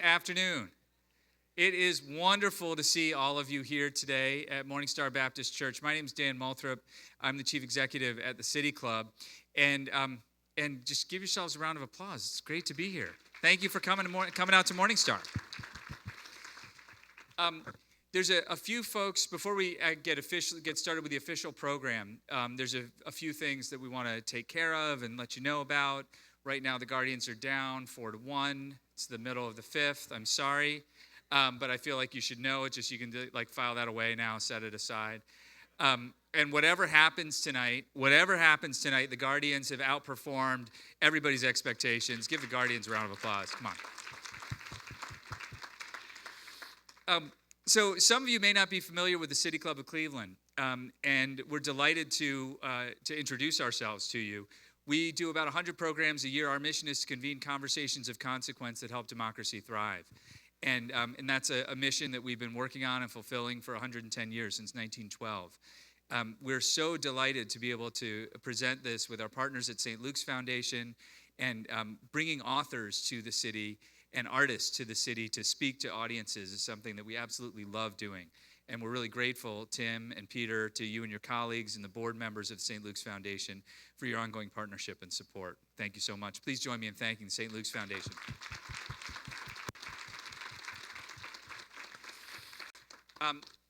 afternoon. It is wonderful to see all of you here today at Morningstar Baptist Church. My name is Dan Moulthrop. I'm the chief executive at the City Club. And just give yourselves a round of applause. It's great to be here. Thank you for coming out to Morningstar. There's a few folks, before we get started with the official program, there's a few things that we want to take care of and let you know about. Right now, the Guardians are down 4-1. It's the middle of the fifth. I'm sorry, but I feel like you should know it. Just you can file that away now, set it aside. And whatever happens tonight, the Guardians have outperformed everybody's expectations. Give the Guardians a round of applause. Come on. So some of you may not be familiar with the City Club of Cleveland, and we're delighted to introduce ourselves to you. We do about 100 programs a year. Our mission is to convene conversations of consequence that help democracy thrive. And that's a mission that we've been working on and fulfilling for 110 years, since 1912. We're so delighted to be able to present this with our partners at St. Luke's Foundation and bringing authors to the city and artists to the city to speak to audiences is something that we absolutely love doing. And we're really grateful, Tim and Peter, to you and your colleagues and the board members of the St. Luke's Foundation for your ongoing partnership and support. Thank you so much. Please join me in thanking the St. Luke's Foundation.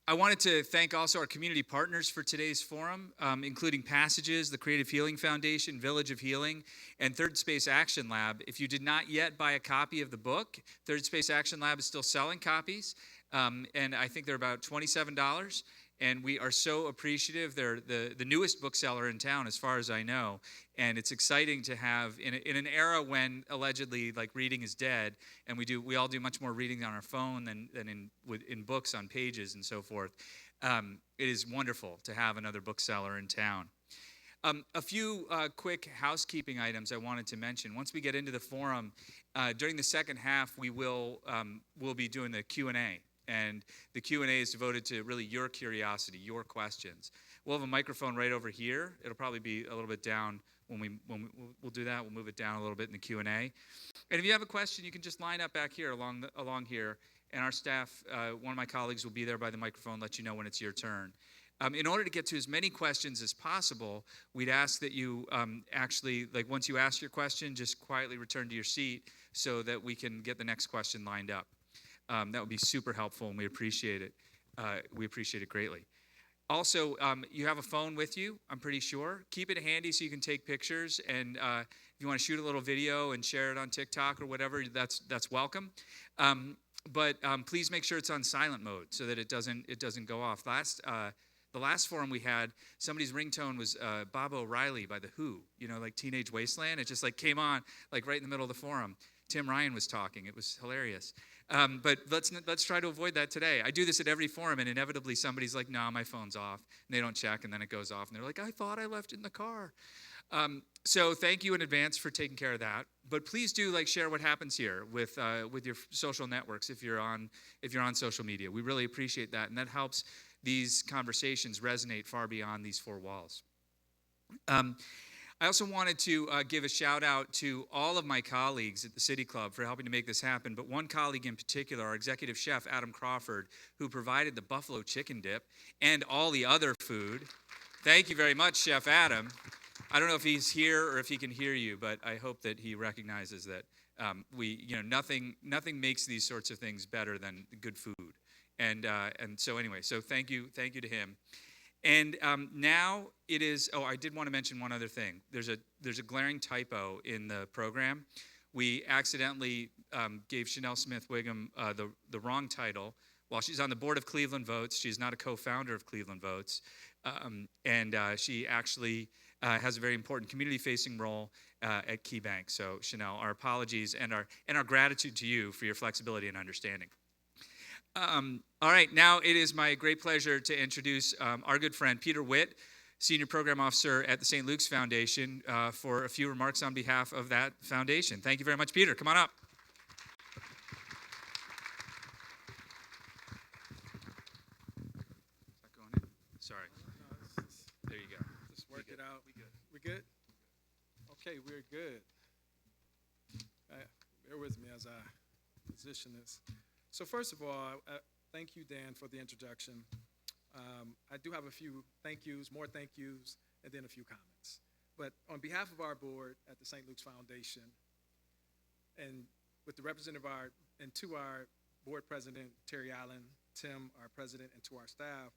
I wanted to thank also our community partners for today's forum, including Passages, the Creative Healing Foundation, Village of Healing, and Third Space Action Lab. If you did not yet buy a copy of the book, Third Space Action Lab is still selling copies, and I think they're about $27. And we are so appreciative. They're the newest bookseller in town, as far as I know. And it's exciting to have, in an era when allegedly reading is dead, and we all do much more reading on our phone than in books on pages and so forth. It is wonderful to have another bookseller in town. A few quick housekeeping items I wanted to mention. Once we get into the forum, during the second half, we'll be doing the Q&A. And the Q&A is devoted to really your curiosity, your questions. We'll have a microphone right over here. It'll probably be a little bit down when we'll do that. We'll move it down a little bit in the Q&A. And if you have a question, you can just line up back here along here. And our staff, one of my colleagues will be there by the microphone, let you know when it's your turn. In order to get to as many questions as possible, we'd ask that you actually, once you ask your question, just quietly return to your seat so that we can get the next question lined up. That would be super helpful, and we appreciate it. We appreciate it greatly. Also, you have a phone with you, I'm pretty sure. Keep it handy so you can take pictures, and if you want to shoot a little video and share it on TikTok or whatever, that's welcome. But please make sure it's on silent mode so that it doesn't go off. The last forum we had, somebody's ringtone was Bob O'Reilly by The Who, Teenage Wasteland. It just came on right in the middle of the forum. Tim Ryan was talking. It was hilarious. But let's try to avoid that today. I do this at every forum, and inevitably somebody's like, "No, my phone's off," and they don't check, and then it goes off, and they're like, "I thought I left it in the car." So thank you in advance for taking care of that. But please do share what happens here with your social networks if you're on social media. We really appreciate that, and that helps these conversations resonate far beyond these four walls. I also wanted to give a shout out to all of my colleagues at the City Club for helping to make this happen, but one colleague in particular, our executive chef, Adam Crawford, who provided the buffalo chicken dip and all the other food. Thank you very much, Chef Adam. I don't know if he's here or if he can hear you, but I hope that he recognizes that nothing makes these sorts of things better than good food. And so anyway, so thank you to him. And now it is, I did want to mention one other thing. There's a glaring typo in the program. We accidentally gave Chanel Smith-Wiggum the wrong title. While she's on the board of Cleveland Votes, she's not a co-founder of Cleveland Votes. And she actually has a very important community-facing role at KeyBank. So Chanel, our apologies and our gratitude to you for your flexibility and understanding. All right, now it is my great pleasure to introduce our good friend Peter Witt, Senior Program Officer at the St. Luke's Foundation, for a few remarks on behalf of that foundation. Thank you very much, Peter. Come on up. Is that going in? Sorry. No, there you go. Just work it out. We good? Okay, we're good. Bear with me as I position this. So first of all, thank you, Dan, for the introduction. I do have a few thank yous, more thank yous, and then a few comments. But on behalf of our board at the St. Luke's Foundation, and with the representative and to our board president, Terry Allen, Tim, our president, and to our staff,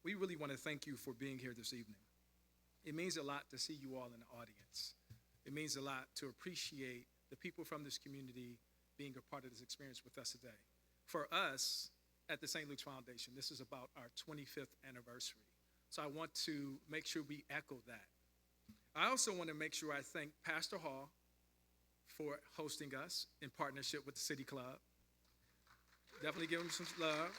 we really want to thank you for being here this evening. It means a lot to see you all in the audience. It means a lot to appreciate the people from this community being a part of this experience with us today. For us at the St. Luke's Foundation, this is about our 25th anniversary. So I want to make sure we echo that. I also want to make sure I thank Pastor Hall for hosting us in partnership with the City Club. Definitely give him some love.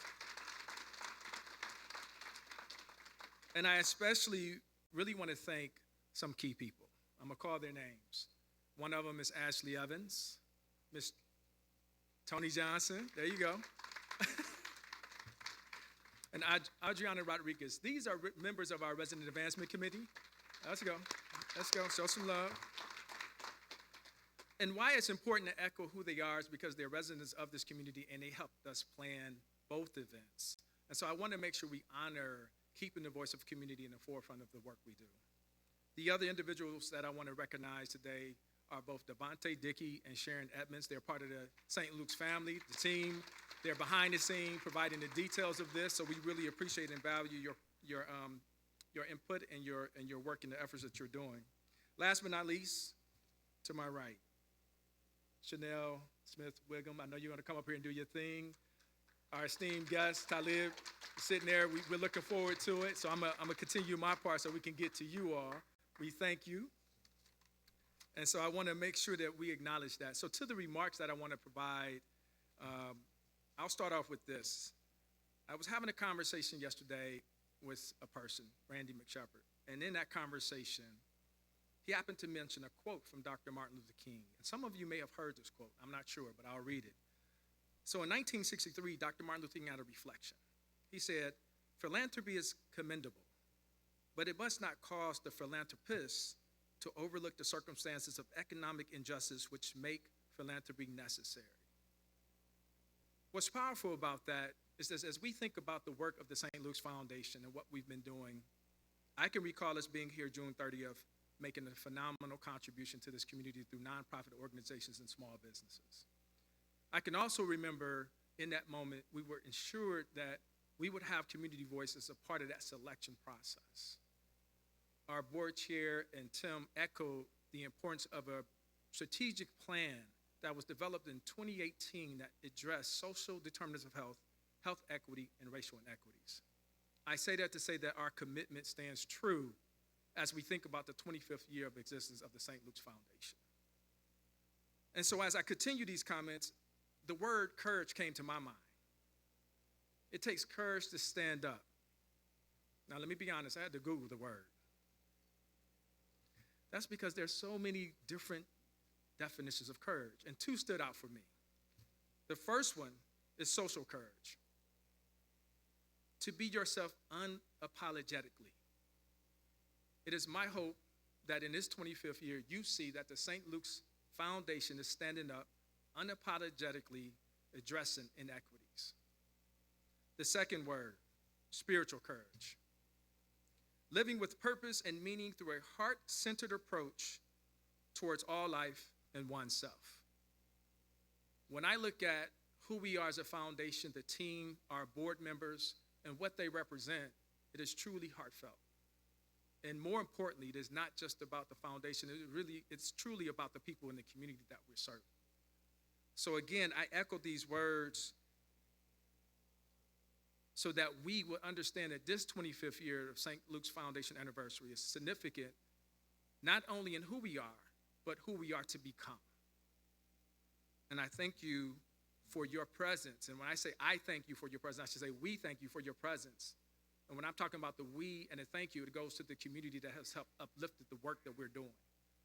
And I especially really want to thank some key people. I'm going to call their names. One of them is Ashley Evans, Miss Tony Johnson, there you go. And Adriana Rodriguez. These are members of our Resident Advancement Committee. Let's go, show some love. And why it's important to echo who they are is because they're residents of this community and they helped us plan both events. And so I want to make sure we honor keeping the voice of community in the forefront of the work we do. The other individuals that I want to recognize today are both Devontae Dickey and Sharon Edmonds. They're part of the St. Luke's family, the team. They're behind the scene providing the details of this, so we really appreciate and value your input and your work and the efforts that you're doing. Last but not least, to my right, Chanel Smith-Wiggum. I know you're going to come up here and do your thing. Our esteemed guest, Talib, sitting there. We're looking forward to it, so I'm going to continue my part so we can get to you all. We thank you. And so I want to make sure that we acknowledge that. So to the remarks that I want to provide, I'll start off with this. I was having a conversation yesterday with a person, Randy McShepard, and in that conversation, he happened to mention a quote from Dr. Martin Luther King. And some of you may have heard this quote. I'm not sure, but I'll read it. So in 1963, Dr. Martin Luther King had a reflection. He said, "Philanthropy is commendable, but it must not cause the philanthropist to overlook the circumstances of economic injustice which make philanthropy necessary." What's powerful about that is that as we think about the work of the St. Luke's Foundation and what we've been doing, I can recall us being here June 30th, making a phenomenal contribution to this community through nonprofit organizations and small businesses. I can also remember in that moment, we were ensured that we would have community voice as a part of that selection process. Our board chair and Tim echoed the importance of a strategic plan that was developed in 2018 that addressed social determinants of health, health equity, and racial inequities. I say that to say that our commitment stands true as we think about the 25th year of existence of the St. Luke's Foundation. And so as I continue these comments, the word courage came to my mind. It takes courage to stand up. Now let me be honest, I had to Google the word. That's because there's so many different definitions of courage, and two stood out for me. The first one is social courage. To be yourself unapologetically. It is my hope that in this 25th year, you see that the St. Luke's Foundation is standing up, unapologetically addressing inequities. The second word, spiritual courage. Living with purpose and meaning through a heart-centered approach towards all life and oneself. When I look at who we are as a foundation, the team, our board members, and what they represent, it is truly heartfelt. And more importantly, it is not just about the foundation, it's truly about the people in the community that we're serving. So again, I echo these words so that we will understand that this 25th year of St. Luke's Foundation anniversary is significant, not only in who we are, but who we are to become. And I thank you for your presence. And when I say I thank you for your presence, I should say we thank you for your presence. And when I'm talking about the we and the thank you, it goes to the community that has helped uplifted the work that we're doing.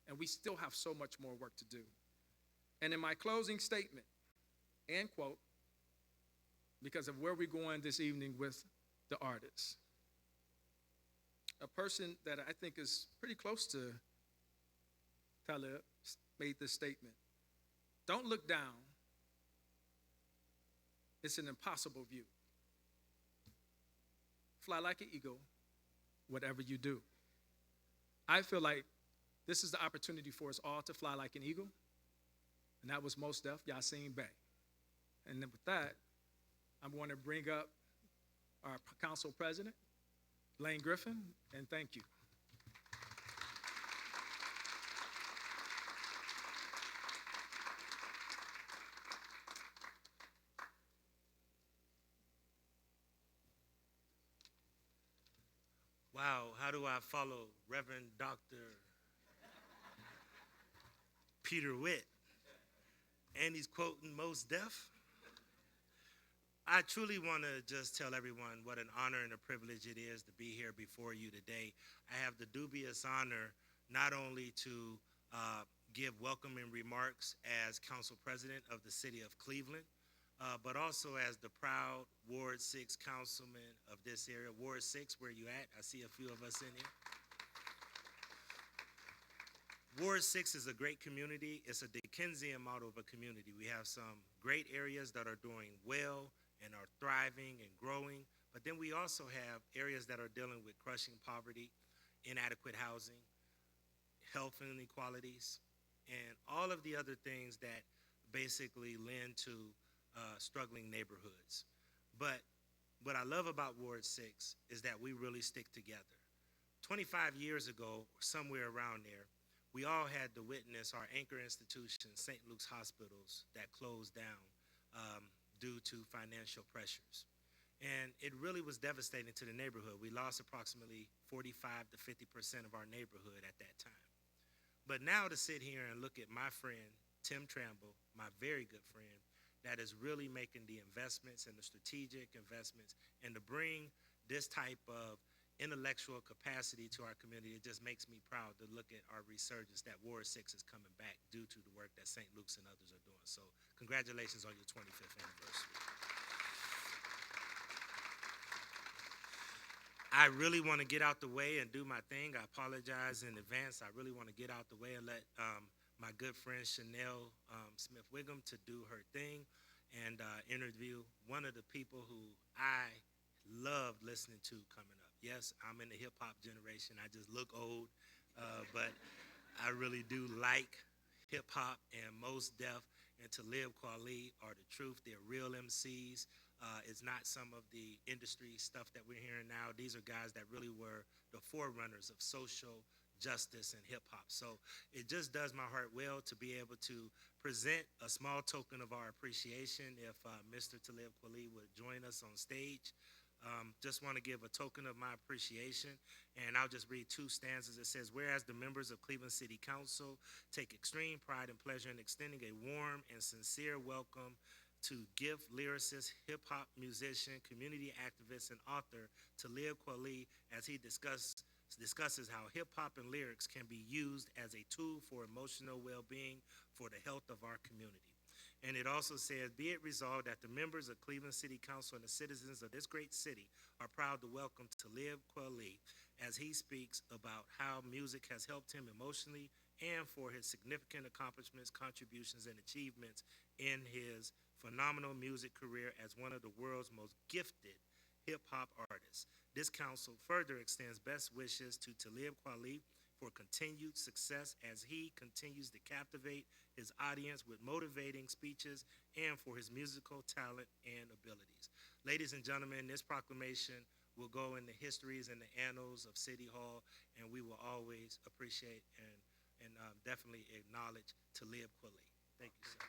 And we still have so much more work to do. And in my closing statement, and quote, because of where we're going this evening with the artists, a person that I think is pretty close to Talib made this statement: "Don't look down It's an impossible view. Fly like an eagle, whatever you do. I feel like this is the opportunity for us all to fly like an eagle, and that was Mos Def, Yasin Bey. And then with that, I'm going to bring up our council president, Blaine Griffin, and thank you. Wow, how do I follow Reverend Dr. Peter Witt? And he's quoting Mos Def. I truly want to just tell everyone what an honor and a privilege it is to be here before you today. I have the dubious honor not only to give welcoming remarks as council president of the city of Cleveland, but also as the proud Ward 6 councilman of this area. Ward 6, where you at? I see a few of us in here. Ward 6 is a great community. It's a Dickensian model of a community. We have some great areas that are doing well and are thriving and growing, but then we also have areas that are dealing with crushing poverty, inadequate housing, health inequalities, and all of the other things that basically lend to struggling neighborhoods. But what I love about Ward 6 is that we really stick together. 25 years ago, or somewhere around there, we all had to witness our anchor institution, St. Luke's Hospitals, that closed down due to financial pressures. And it really was devastating to the neighborhood. We lost approximately 45 to 50% of our neighborhood at that time. But now to sit here and look at my friend, Tim Tramble, my very good friend, that is really making the investments and the strategic investments, and to bring this type of intellectual capacity to our community, it just makes me proud to look at our resurgence that Ward 6 is coming back due to the work that St. Luke's and others are doing. So congratulations on your 25th anniversary. I really want to get out the way and do my thing. I apologize in advance. I really want to get out the way and let my good friend Chanel Smith-Wiggum to do her thing and interview one of the people who I love listening to coming up. Yes, I'm in the hip-hop generation. I just look old, but I really do like hip-hop, and Mos Def and Talib Kweli are the truth. They're real MCs. It's not some of the industry stuff that we're hearing now. These are guys that really were the forerunners of social justice and hip-hop. So it just does my heart well to be able to present a small token of our appreciation. If Mr. Talib Kweli would join us on stage. Just want to give a token of my appreciation, and I'll just read two stanzas. It says, whereas the members of Cleveland City Council take extreme pride and pleasure in extending a warm and sincere welcome to gift lyricist, hip-hop musician, community activist, and author Talib Kweli as he discusses how hip-hop and lyrics can be used as a tool for emotional well-being for the health of our community. And it also says, be it resolved that the members of Cleveland City Council and the citizens of this great city are proud to welcome Talib Kweli as he speaks about how music has helped him emotionally and for his significant accomplishments, contributions, and achievements in his phenomenal music career as one of the world's most gifted hip-hop artists. This council further extends best wishes to Talib Kweli for continued success as he continues to captivate his audience with motivating speeches and for his musical talent and abilities. Ladies and gentlemen, this proclamation will go in the histories and the annals of City Hall, and we will always appreciate and definitely acknowledge Talib Kweli. Thank you, sir.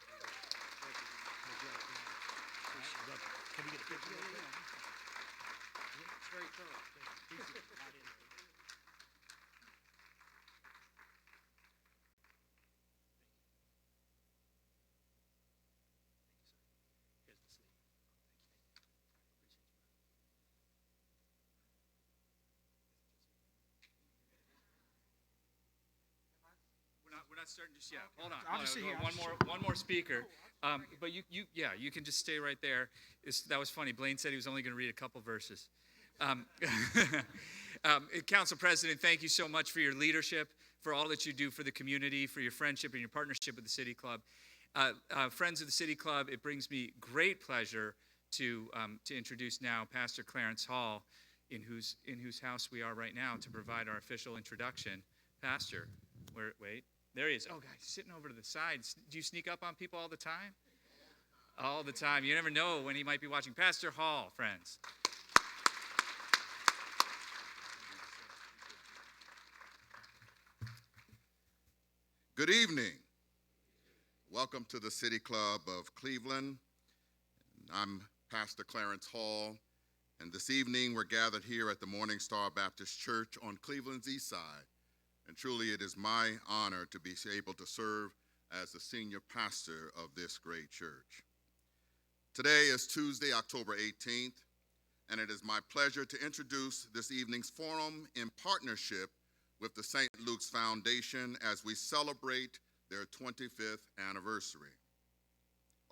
Can we get a picture? It's very thorough. Thank you. We're not starting just yet. Hold on. I'll just sit here. One more speaker. But you can just stay right there. That was funny. Blaine said he was only going to read a couple verses. Council President, thank you so much for your leadership, for all that you do for the community, for your friendship and your partnership with the City Club. Friends of the City Club, it brings me great pleasure to introduce now Pastor Clarence Hall, in whose house we are right now, to provide our official introduction. Pastor, wait, there he is. Oh, God, he's sitting over to the side. Do you sneak up on people all the time? All the time. You never know when he might be watching. Pastor Hall, friends. Good evening. Welcome to the City Club of Cleveland. I'm Pastor Clarence Hall, and this evening we're gathered here at the Morning Star Baptist Church on Cleveland's East Side. And truly it is my honor to be able to serve as the senior pastor of this great church. Today is Tuesday, October 18th, and it is my pleasure to introduce this evening's forum in partnership with the St. Luke's Foundation as we celebrate their 25th anniversary.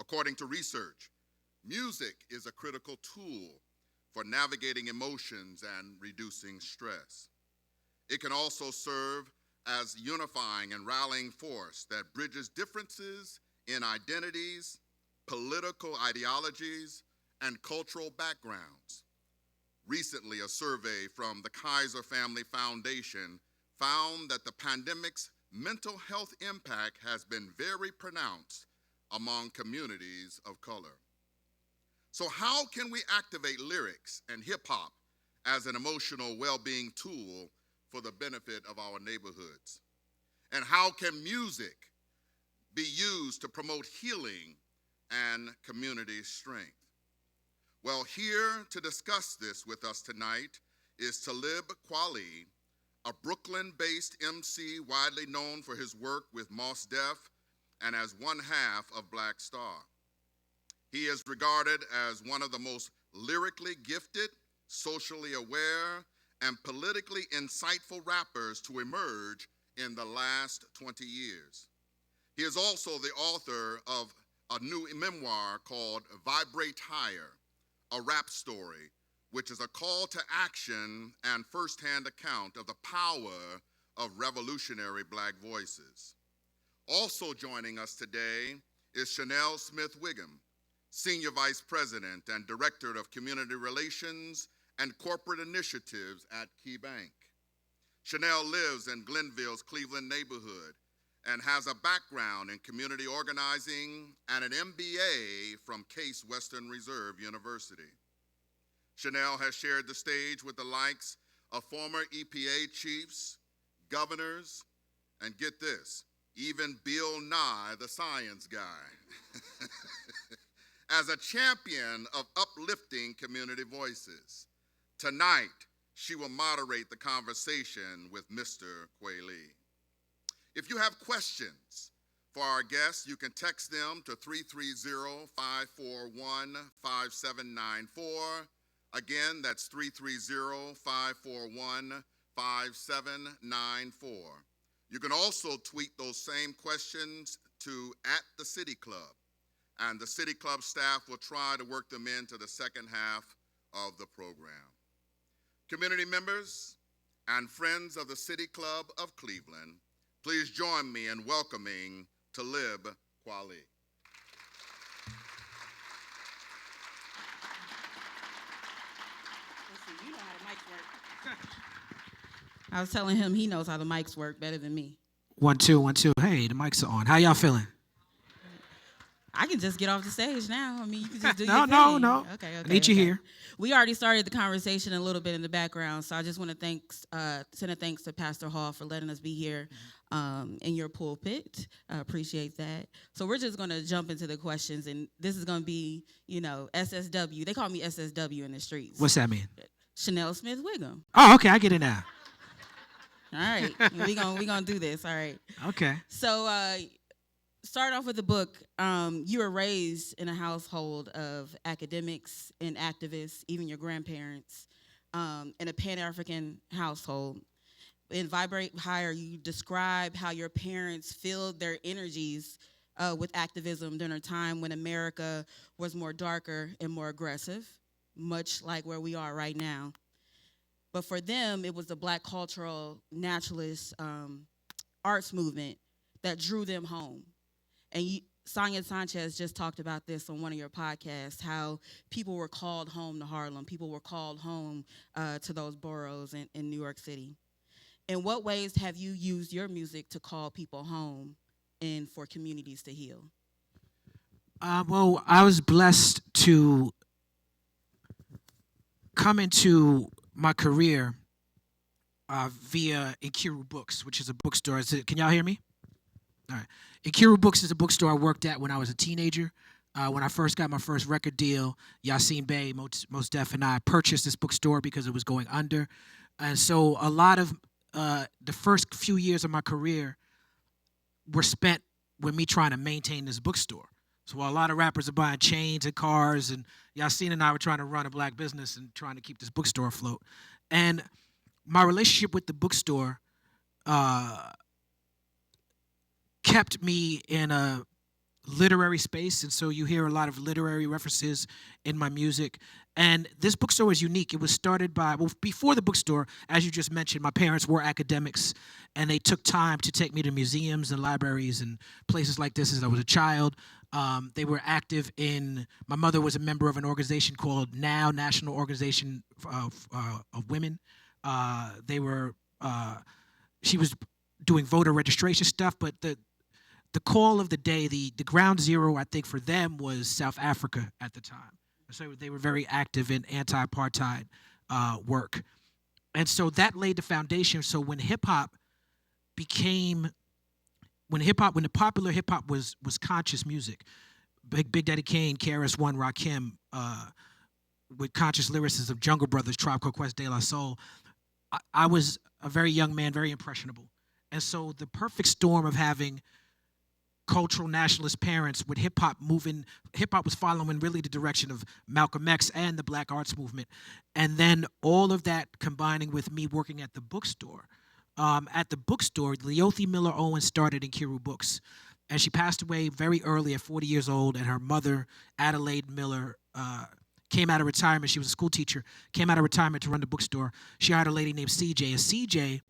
According to research, music is a critical tool for navigating emotions and reducing stress. It can also serve as unifying and rallying force that bridges differences in identities, political ideologies, and cultural backgrounds. Recently, a survey from the Kaiser Family Foundation found that the pandemic's mental health impact has been very pronounced among communities of color. So how can we activate lyrics and hip hop as an emotional well-being tool for the benefit of our neighborhoods? And how can music be used to promote healing and community strength? Well, here to discuss this with us tonight is Talib Kweli, a Brooklyn-based MC widely known for his work with Mos Def and as one half of Black Star. He is regarded as one of the most lyrically gifted, socially aware, and politically insightful rappers to emerge in the last 20 years. He is also the author of a new memoir called Vibrate Higher, a rap story, which is a call to action and firsthand account of the power of revolutionary Black voices. Also joining us today is Chanel Smith-Wiggum, Senior Vice President and Director of Community Relations and Corporate Initiatives at KeyBank. Chanel lives in Glenville's Cleveland neighborhood and has a background in community organizing and an MBA from Case Western Reserve University. Chanel has shared the stage with the likes of former EPA chiefs, governors, and get this, even Bill Nye, the science guy, as a champion of uplifting community voices. Tonight, she will moderate the conversation with Mr. Kweli. If you have questions for our guests, you can text them to 330-541-5794. Again, that's 330-541-5794. You can also tweet those same questions to @TheCityClub, and the City Club staff will try to work them into the second half of the program. Community members and friends of the City Club of Cleveland, please join me in welcoming Talib Kweli. Listen, you know how the mics work. I was telling him he knows how the mics work better than me. 1 2 1 2. Hey, the mics are on. How y'all feeling? I can just get off the stage now. I mean, you can just do No, your no, thing. no. Okay. I need you here. We already started the conversation a little bit in the background, so I just want to send a thanks to Pastor Hall for letting us be here in your pulpit. I appreciate that. So we're just going to jump into the questions, and this is going to be, SSW. They call me SSW in the streets. What's that mean? Chanel Smith-Wiggum. Oh, okay, I get it now. All right, we gonna do this. All right. Okay. So start off with the book. You were raised in a household of academics and activists, even your grandparents, in a Pan-African household. In Vibrate Higher, you describe how your parents filled their energies with activism during a time when America was more darker and more aggressive, much like where we are right now. But for them, it was the Black cultural naturalist arts movement that drew them home. And Sonia Sanchez just talked about this on one of your podcasts, how people were called home to Harlem. People were called home to those boroughs in New York City. In what ways have you used your music to call people home and for communities to heal? Well, I was blessed to come into my career via Inkiru Books, which is a bookstore. Can y'all hear me? All right. Inkiru Books is a bookstore I worked at when I was a teenager. When I first got my first record deal, Yassine Bey, Mos Def, and I purchased this bookstore because it was going under. And so a lot of the first few years of my career were spent with me trying to maintain this bookstore. So while a lot of rappers are buying chains and cars, and Yassine and I were trying to run a black business and trying to keep this bookstore afloat. And my relationship with the bookstore kept me in a literary space, and so you hear a lot of literary references in my music. And this bookstore is unique. It was started by, well, before the bookstore, as you just mentioned, my parents were academics, and they took time to take me to museums and libraries and places like this as I was a child. They were active in, my mother was a member of an organization called NOW, National Organization of Women. She was doing voter registration stuff, but the call of the day, the ground zero, I think, for them was South Africa at the time. So they were very active in anti-apartheid work. And so that laid the foundation. So when hip-hop became, when the popular hip-hop was conscious music, Big Daddy Kane, KRS-One, Rakim, with conscious lyricists of Jungle Brothers, Tribe Called Quest, De La Soul, I was a very young man, very impressionable. And so the perfect storm of having cultural nationalist parents with hip-hop was following really the direction of Malcolm X and the Black Arts Movement. And then all of that combining with me working at the bookstore. At the bookstore, Leothi Miller Owens started Inkiru Books. And she passed away very early at 40 years old, and her mother, Adelaide Miller, came out of retirement. She was a school teacher, came out of retirement to run the bookstore. She hired a lady named CJ, and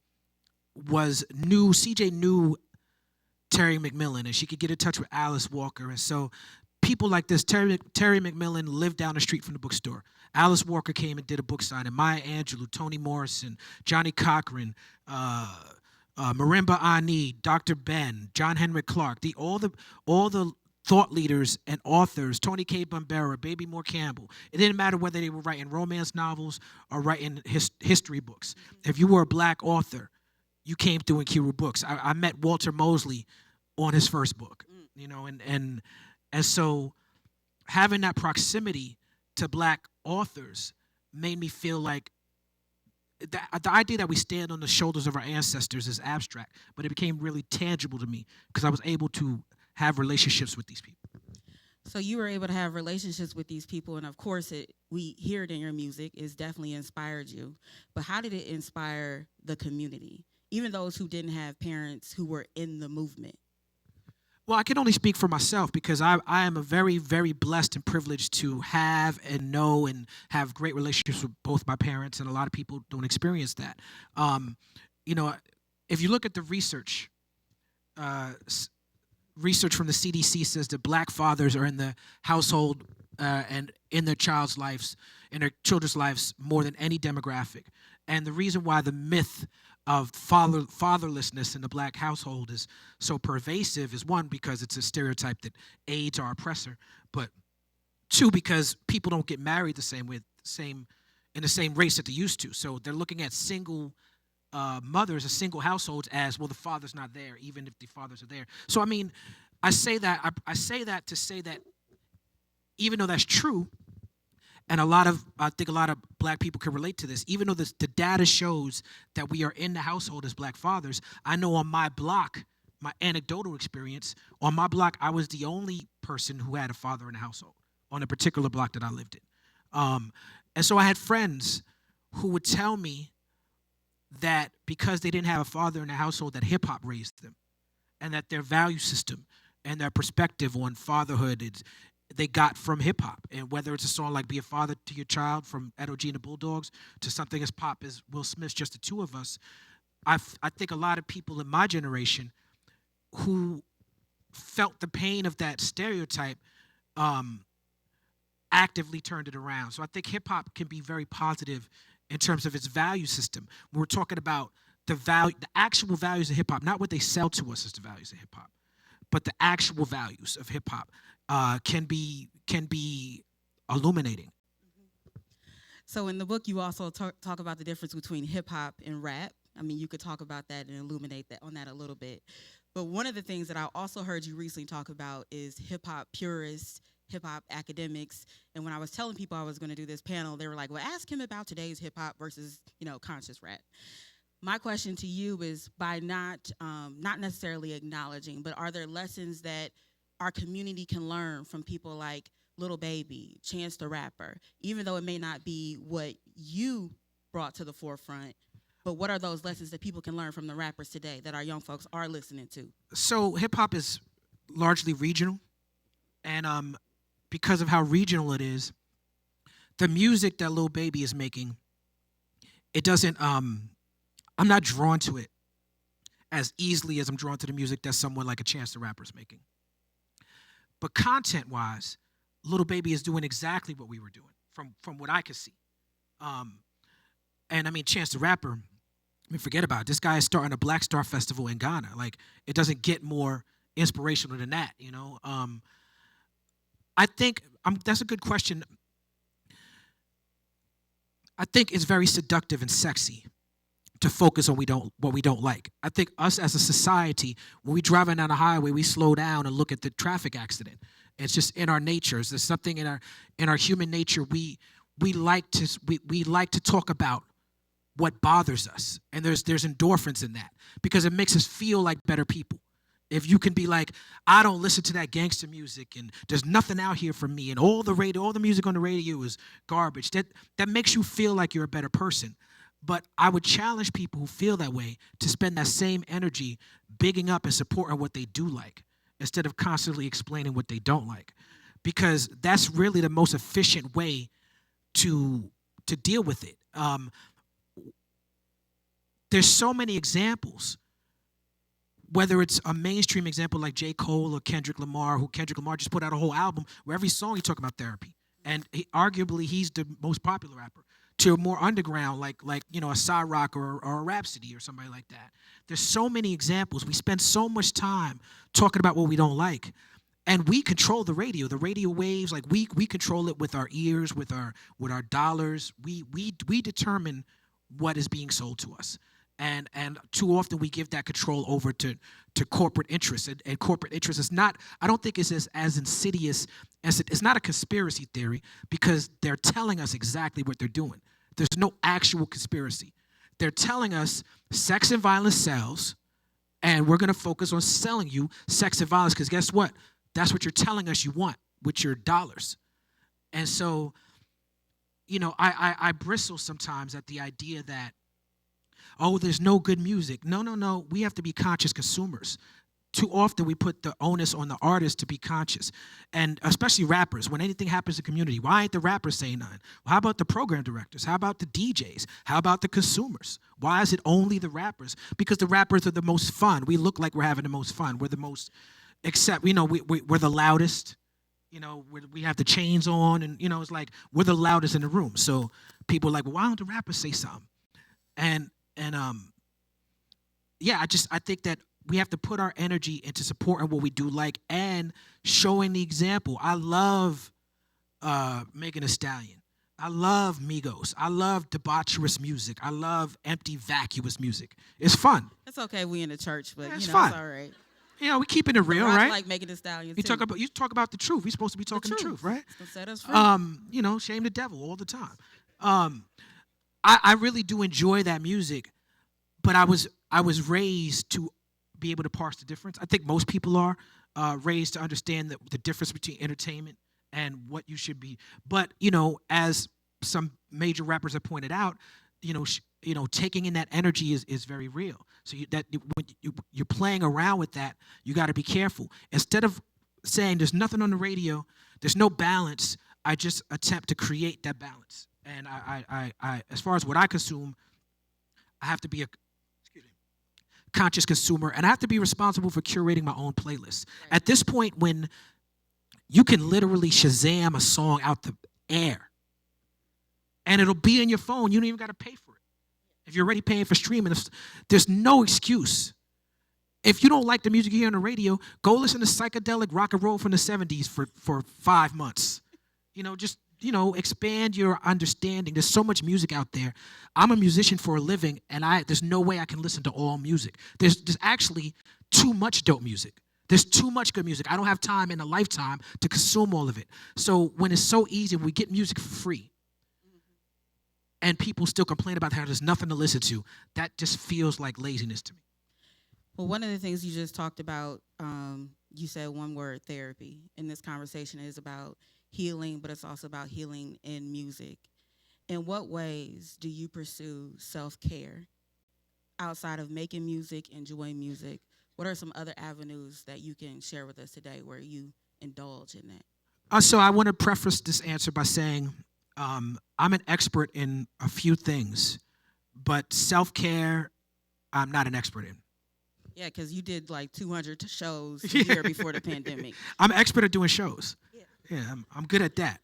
CJ knew Terry McMillan, and she could get in touch with Alice Walker. And so people like this, Terry McMillan lived down the street from the bookstore. Alice Walker came and did a book signing. Maya Angelou, Toni Morrison, Johnny Cochran, Marimba Ani, Dr. Ben, John Henrik Clark, all the thought leaders and authors, Tony K. Bambera, Baby Moore Campbell. It didn't matter whether they were writing romance novels or writing history books. If you were a black author, you came through Inkiru Books. I met Walter Mosley on his first book, and so having that proximity to black authors made me feel like the idea that we stand on the shoulders of our ancestors is abstract, but it became really tangible to me because I was able to have relationships with these people. So you were able to have relationships with these people, and of course, we hear it in your music. It's definitely inspired you. But how did it inspire the community, even those who didn't have parents who were in the movement? Well, I can only speak for myself because I am a very, very blessed and privileged to have and know and have great relationships with both my parents, and a lot of people don't experience that. If you look at the research, research from the CDC says that black fathers are in the household and in their children's lives more than any demographic. And the reason why the myth of fatherlessness in the black household is so pervasive is, one, because it's a stereotype that aids our oppressor, but two, because people don't get married the same way, in the same race that they used to. So they're looking at single mothers or single households as, well, the father's not there, even if the fathers are there. So I mean, I say that to say that even though that's true, and I think a lot of black people can relate to this, even though the data shows that we are in the household as black fathers, I know on my block, my anecdotal experience, on my block, I was the only person who had a father in the household on a particular block that I lived in. And so I had friends who would tell me that because they didn't have a father in the household, that hip-hop raised them, and that their value system and their perspective on fatherhood they got from hip-hop. And whether it's a song like Be a Father to Your Child from Ed O'G and the Bulldogs to something as pop as Will Smith's Just the Two of Us, I think a lot of people in my generation who felt the pain of that stereotype, actively turned it around. So I think hip hop can be very positive in terms of its value system. We're talking about the actual values of hip hop, not what they sell to us as the values of hip hop, but the actual values of hip hop can be illuminating. So in the book, you also talk about the difference between hip hop and rap. I mean, you could talk about that and illuminate that on that a little bit. But one of the things that I also heard you recently talk about is hip hop purists, hip hop academics. And when I was telling people I was going to do this panel, they were like, "Well, ask him about today's hip hop versus, conscious rap." My question to you is, by not necessarily acknowledging, but are there lessons that our community can learn from people like Lil Baby, Chance the Rapper, even though it may not be what you brought to the forefront, but what are those lessons that people can learn from the rappers today that our young folks are listening to? So hip hop is largely regional, and because of how regional it is, the music that Lil Baby is making, it doesn't. I'm not drawn to it as easily as I'm drawn to the music that someone like a Chance the Rapper is making. But content-wise, Lil Baby is doing exactly what we were doing, from what I could see. And I mean, Chance the Rapper, forget about it. This guy is starting a Black Star Festival in Ghana. Like, it doesn't get more inspirational than that, I think that's a good question. I think it's very seductive and sexy to focus on what we don't like. I think us as a society, when we driving down the highway, we slow down and look at the traffic accident. It's just in our natures. There's something in our human nature. We like to talk about what bothers us, and there's endorphins in that because it makes us feel like better people. If you can be like, I don't listen to that gangster music, and there's nothing out here for me, and all the music on the radio is garbage. That makes you feel like you're a better person. But I would challenge people who feel that way to spend that same energy bigging up and supporting what they do like, instead of constantly explaining what they don't like, because that's really the most efficient way to deal with it. There's so many examples, whether it's a mainstream example like J. Cole or Kendrick Lamar, Kendrick Lamar just put out a whole album where every song he talk about therapy, and arguably he's the most popular rapper, to a more underground like a Cyrock or a Rhapsody or somebody like that. There's so many examples. We spend so much time talking about what we don't like, and we control the radio waves. Like we control it with our ears, with our dollars. We determine what is being sold to us. And too often we give that control over to corporate interests. And corporate interests is not, I don't think it's as insidious as it's not a conspiracy theory, because they're telling us exactly what they're doing. There's no actual conspiracy. They're telling us sex and violence sells, and we're going to focus on selling you sex and violence, because guess what? That's what you're telling us you want with your dollars. And so, I bristle sometimes at the idea that, oh, there's no good music. No. We have to be conscious consumers. Too often we put the onus on the artist to be conscious, and especially rappers. When anything happens in the community, why ain't the rappers saying nothing? Well, how about the program directors? How about the DJs? How about the consumers? Why is it only the rappers? Because the rappers are the most fun. We look like we're having the most fun. We're the most, except, we're the loudest. We have the chains on, and, it's like we're the loudest in the room. So people are like, well, why don't the rappers say something? And I think that we have to put our energy into supporting what we do like and showing the example. I love Megan Thee Stallion. I love Migos. I love debaucherous music. I love empty, vacuous music. It's fun. It's okay, we in the church, but it's fun. It's all right. We keeping it real, right? Like Megan Thee Stallion. You talk about the truth. We're supposed to be talking the truth, right? It's gonna set us free. Shame the devil all the time. I really do enjoy that music, but I was raised to be able to parse the difference. I think most people are raised to understand the difference between entertainment and what you should be. But as some major rappers have pointed out, taking in that energy is very real. So when you're playing around with that, you got to be careful. Instead of saying there's nothing on the radio, there's no balance, I just attempt to create that balance. And I as far as what I consume, I have to be conscious consumer, and I have to be responsible for curating my own playlist. Right. At this point, when you can literally Shazam a song out the air, and it'll be in your phone, you don't even got to pay for it. If you're already paying for streaming, there's no excuse. If you don't like the music you hear on the radio, go listen to psychedelic rock and roll from the 70s for 5 months. Just expand your understanding. There's so much music out there. I'm a musician for a living, and there's no way I can listen to all music. There's actually too much dope music. There's too much good music. I don't have time in a lifetime to consume all of it. So when it's so easy, we get music for free, and people still complain about how there's nothing to listen to, that just feels like laziness to me. Well, one of the things you just talked about, you said one word, therapy. And this conversation is about healing, but it's also about healing in music. In what ways do you pursue self-care outside of making music, enjoying music? What are some other avenues that you can share with us today where you indulge in that? So I want to preface this answer by saying I'm an expert in a few things, but self-care I'm not an expert in. Yeah, because you did like 200 shows a year before the pandemic. I'm an expert at doing shows. Yeah, I'm good at that.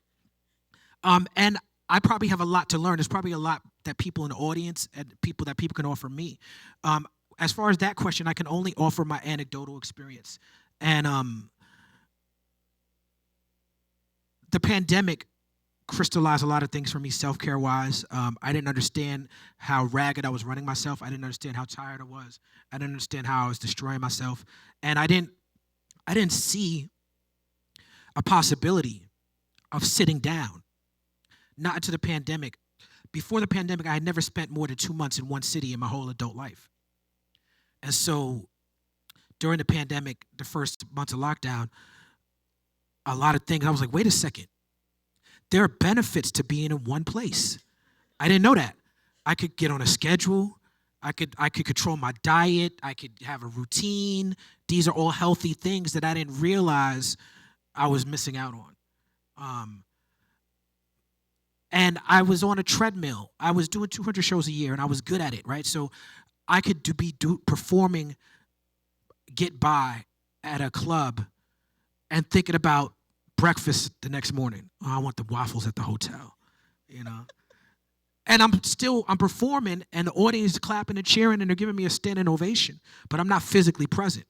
And I probably have a lot to learn. There's probably a lot that people in the audience and people can offer me. As far as that question, I can only offer my anecdotal experience. And the pandemic crystallized a lot of things for me self-care wise. I didn't understand how ragged I was running myself. I didn't understand how tired I was. I didn't understand how I was destroying myself. And I didn't see a possibility of sitting down. Not until the pandemic. Before the pandemic, I had never spent more than 2 months in one city in my whole adult life. And so during the pandemic, the first months of lockdown, a lot of things, I was like, wait a second. There are benefits to being in one place. I didn't know that. I could get on a schedule. I could control my diet. I could have a routine. These are all healthy things that I didn't realize I was missing out on. And I was on a treadmill. I was doing 200 shows a year, and I was good at it, right? So I could be performing, get by at a club, and thinking about breakfast the next morning. Oh, I want the waffles at the hotel, And I'm performing, and the audience is clapping and cheering, and they're giving me a standing ovation, but I'm not physically present.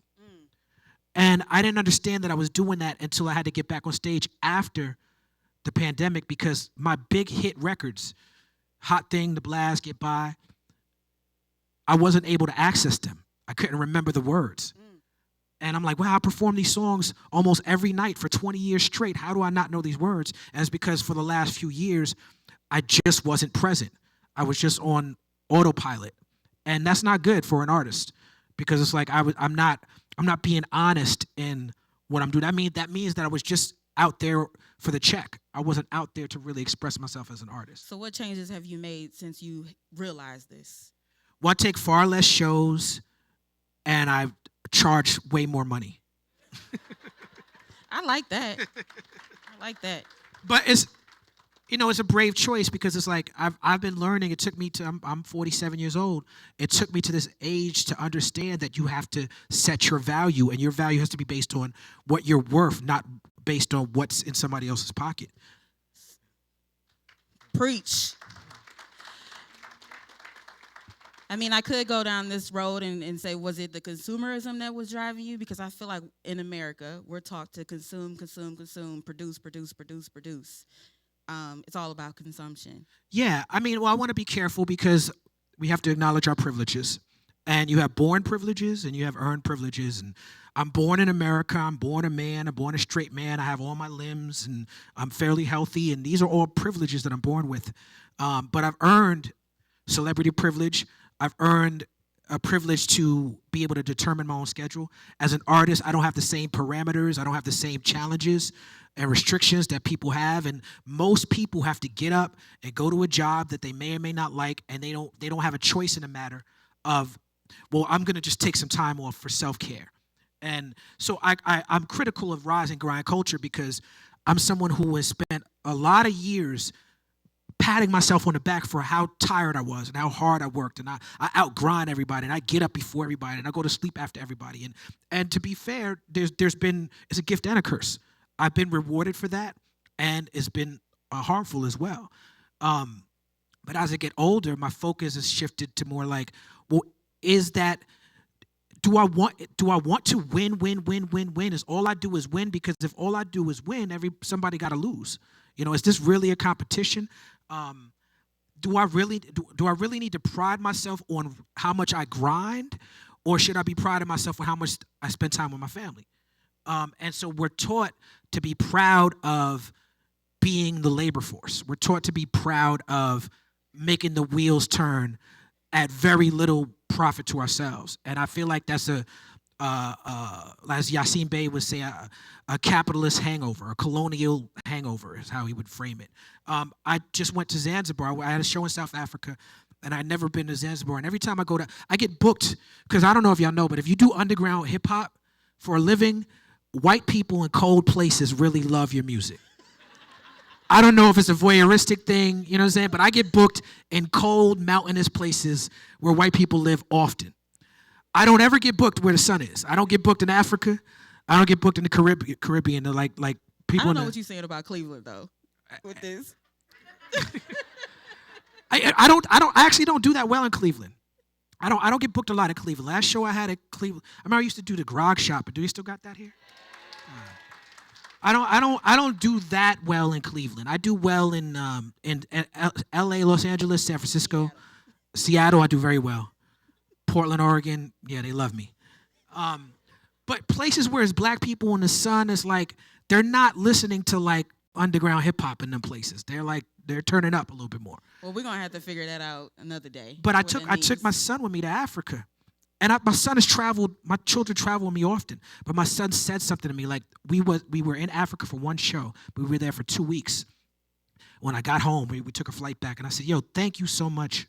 And I didn't understand that I was doing that until I had to get back on stage after the pandemic, because my big hit records, Hot Thing, The Blast, Get By, I wasn't able to access them. I couldn't remember the words. And I'm like, wow, I perform these songs almost every night for 20 years straight. How do I not know these words? And it's because for the last few years, I just wasn't present. I was just on autopilot. And that's not good for an artist, because it's like I'm not being honest in what I'm doing. That means that I was just out there for the check. I wasn't out there to really express myself as an artist. So what changes have you made since you realized this? Well, I take far less shows, and I charge way more money. I like that. But it's a brave choice, because it's like I've been learning. It took me to I'm 47 years old. It took me to this age to understand that you have to set your value, and your value has to be based on what you're worth, not based on what's in somebody else's pocket. Preach. I could go down this road and say, was it the consumerism that was driving you? Because I feel like in America, we're taught to consume, produce. It's all about consumption. Yeah, I want to be careful, because we have to acknowledge our privileges. And you have born privileges and you have earned privileges. And I'm born in America. I'm born a man. I'm born a straight man. I have all my limbs, and I'm fairly healthy. And these are all privileges that I'm born with. But I've earned celebrity privilege. I've earned a privilege to be able to determine my own schedule. As an artist, I don't have the same parameters. I don't have the same challenges and restrictions that people have. And most people have to get up and go to a job that they may or may not like, and they don't have a choice in the matter of, well, I'm going to just take some time off for self-care. And so I'm critical of rise and grind culture, because I'm someone who has spent a lot of years patting myself on the back for how tired I was and how hard I worked, and I outgrind everybody, and I get up before everybody, and I go to sleep after everybody. And to be fair, there's been, it's a gift and a curse. I've been rewarded for that, and it's been harmful as well. But as I get older, my focus has shifted to more like, well, is that, do I want to win? Is all I do is win? Because if all I do is win, somebody got to lose. You know, is this really a competition? Do I really need to pride myself on how much I grind, or should I be priding myself on how much I spend time with my family? And so we're taught to be proud of being the labor force. We're taught to be proud of making the wheels turn at very little profit to ourselves. And I feel like that's as Yassine Bey would say, a capitalist hangover, a colonial hangover is how he would frame it. I just went to Zanzibar. I had a show in South Africa, and I'd never been to Zanzibar. And every time I go I get booked, because I don't know if y'all know, but if you do underground hip hop for a living, white people in cold places really love your music. I don't know if it's a voyeuristic thing, you know what I'm saying? But I get booked in cold, mountainous places where white people live often. I don't ever get booked where the sun is. I don't get booked in Africa. I don't get booked in the Caribbean. Like people. I don't know what you're saying about Cleveland though. With this, I actually don't do that well in Cleveland. I don't get booked a lot in Cleveland. Last show I had at Cleveland, I remember I used to do the Grog Shop. Do you still got that here? I don't do that well in Cleveland. I do well in L.A., Los Angeles, San Francisco, Seattle. I do very well. Portland, Oregon, yeah, they love me. But places where it's black people in the sun, it's like they're not listening to like underground hip hop in them places. They're turning up a little bit more. well, we're gonna have to figure that out another day. But I what took that I took my means. son with me to Africa. And my son has traveled, my children travel with me often. But my son said something to me like, we were in Africa for one show, but we were there for 2 weeks. When I got home, we took a flight back, and I said, yo, thank you so much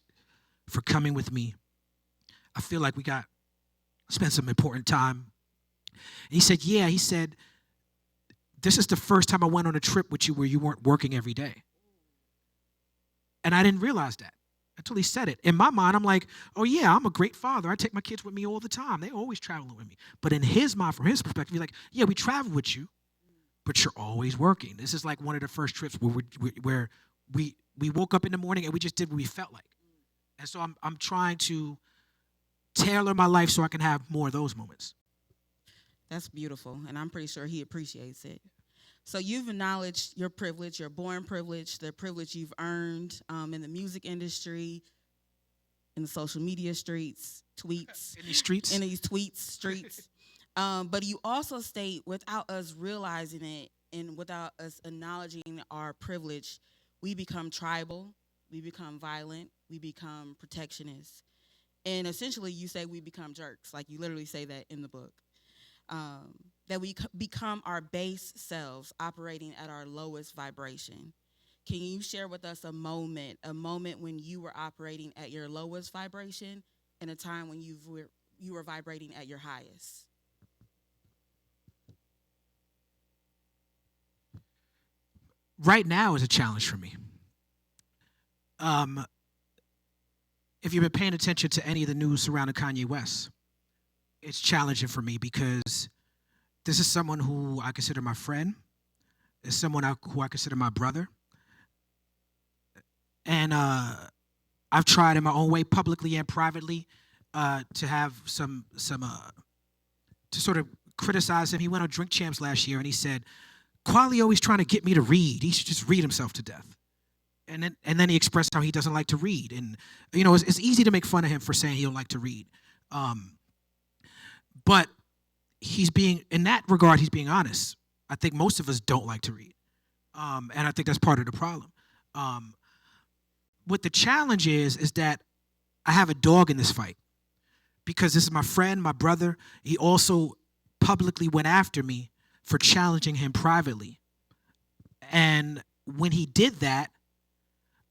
for coming with me. I feel like we spent some important time. And he said, yeah, he said, this is the first time I went on a trip with you where you weren't working every day. And I didn't realize that until he said it. In my mind, I'm like, oh yeah, I'm a great father. I take my kids with me all the time. They always traveling with me. But in his mind, from his perspective, he's like, yeah, we travel with you, but you're always working. This is like one of the first trips where we woke up in the morning and we just did what we felt like. And so I'm trying to tailor my life so I can have more of those moments. That's beautiful, and I'm pretty sure he appreciates it. So you've acknowledged your privilege, your born privilege, the privilege you've earned in the music industry, in the social media streets, tweets. In these streets? In these tweets, streets. But you also state, without us realizing it and without us acknowledging our privilege, we become tribal, we become violent, we become protectionist. And essentially you say we become jerks. Like you literally say that in the book. That we become our base selves operating at our lowest vibration. Can you share with us a moment when you were operating at your lowest vibration and a time when you were vibrating at your highest? Right now is a challenge for me. If you've been paying attention to any of the news surrounding Kanye West, it's challenging for me because this is someone who I consider my friend. It's someone who I consider my brother. And I've tried in my own way, publicly and privately, to have to sort of criticize him. He went on Drink Champs last year and he said, Kweli always trying to get me to read. He should just read himself to death. And then he expressed how he doesn't like to read. And, you know, it's easy to make fun of him for saying he don't like to read. But in that regard, he's being honest. I think most of us don't like to read. And I think that's part of the problem. What the challenge is that I have a dog in this fight because this is my friend, my brother. He also publicly went after me for challenging him privately. And when he did that,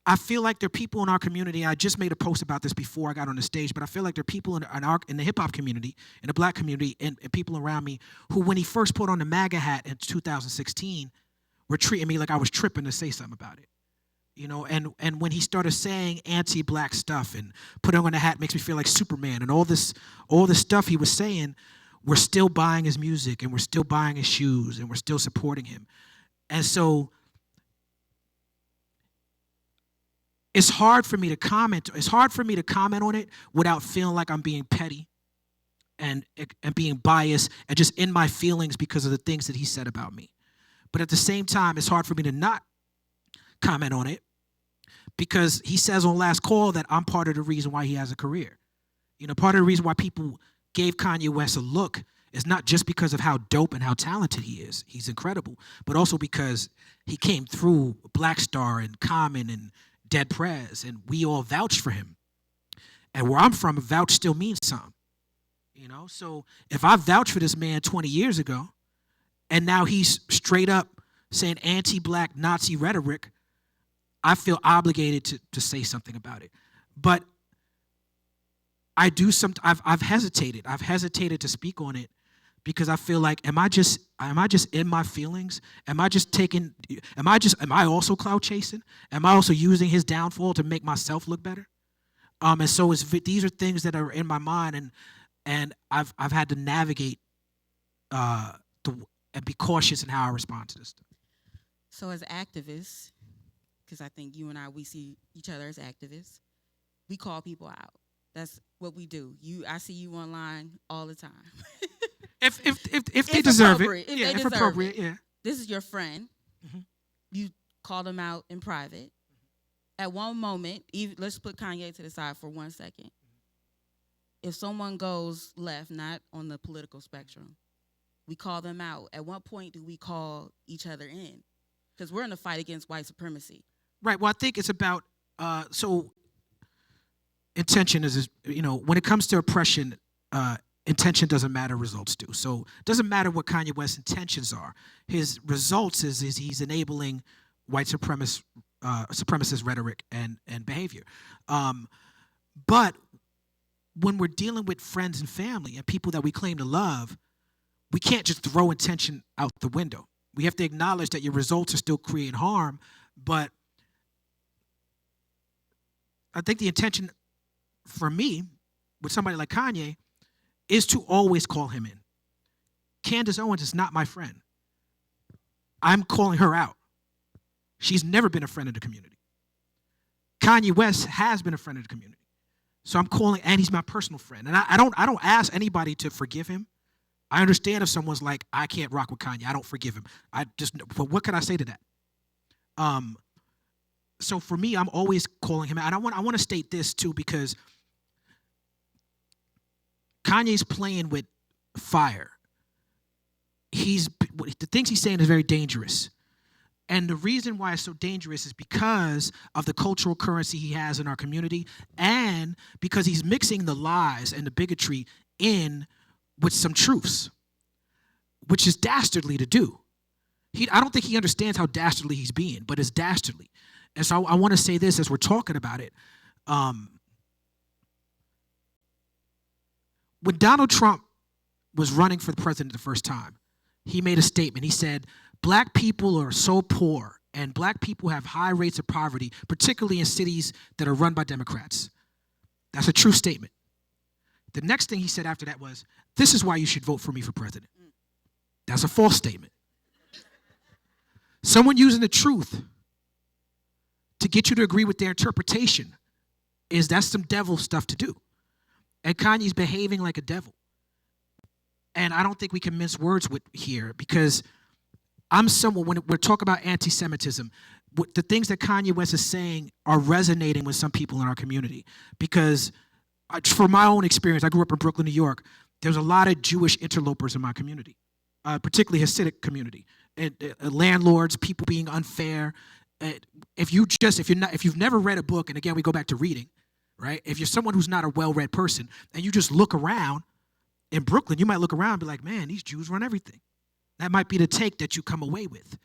I feel like there are people in our community. I just made a post about this before I got on the stage, but I feel like there are people in the hip hop community, in the black community, and people around me who, when he first put on the MAGA hat in 2016, were treating me like I was tripping to say something about it. you know, and when he started saying anti-black stuff and putting on a hat makes me feel like Superman and all this stuff he was saying, we're still buying his music and we're still buying his shoes and we're still supporting him. And so it's hard for me to comment on it without feeling like I'm being petty and being biased and just in my feelings because of the things that he said about me. But at the same time, it's hard for me to not comment on it because he says on Last Call that I'm part of the reason why he has a career. You know, part of the reason why people gave Kanye West a look is not just because of how dope and how talented he is. He's incredible. But also because he came through Black Star and Common and Dead Prez, and we all vouched for him. And where I'm from, vouch still means something. You know, so if I vouched for this man 20 years ago, and now he's straight up saying anti-black Nazi rhetoric, I feel obligated to say something about it. But I've hesitated. I've hesitated to speak on it because I feel like, am I just in my feelings? Am I also clout chasing? Am I also using his downfall to make myself look better? And so these are things that are in my mind, and I've had to navigate and be cautious in how I respond to this stuff. So as activists, because I think you and we see each other as activists, we call people out. That's what we do. I see you online all the time. If they deserve it, if appropriate, yeah. This is your friend. Mm-hmm. You call them out in private. At one moment, let's put Kanye to the side for 1 second. If someone goes left, not on the political spectrum, we call them out. At what point do we call each other in? Because we're in a fight against white supremacy. Right. Well, I think it's about intention is, you know, when it comes to oppression, intention doesn't matter, results do. So it doesn't matter what Kanye West's intentions are. His results is he's enabling white supremacist rhetoric and behavior. But when we're dealing with friends and family and people that we claim to love, we can't just throw intention out the window. We have to acknowledge that your results are still creating harm, but I think the intention for me with somebody like Kanye is to always call him in. Candace Owens is not my friend. I'm calling her out. She's never been a friend of the community. Kanye West has been a friend of the community. So I'm calling, and he's my personal friend. And I don't ask anybody to forgive him. I understand if someone's like, I can't rock with Kanye, I don't forgive him. But what can I say to that? So for me, I'm always calling him out. And I want to state this too, because Kanye's playing with fire. The things he's saying is very dangerous. And the reason why it's so dangerous is because of the cultural currency he has in our community and because he's mixing the lies and the bigotry in with some truths, which is dastardly to do. I don't think he understands how dastardly he's being, but it's dastardly. And so I want to say this as we're talking about it. When Donald Trump was running for the president the first time, he made a statement. He said, Black people are so poor and Black people have high rates of poverty, particularly in cities that are run by Democrats. That's a true statement. The next thing he said after that was, this is why you should vote for me for president. That's a false statement. Someone using the truth to get you to agree with their interpretation that's some devil stuff to do. And Kanye's behaving like a devil. And I don't think we can mince words with here because I'm someone, when we're talking about anti-Semitism, the things that Kanye West is saying are resonating with some people in our community. Because from my own experience, I grew up in Brooklyn, New York. There's a lot of Jewish interlopers in my community, particularly Hasidic community. And landlords, people being unfair. If you've never read a book, and again, we go back to reading, right? If you're someone who's not a well-read person and you just look around in Brooklyn, you might look around and be like, man, these Jews run everything. That might be the take that you come away with.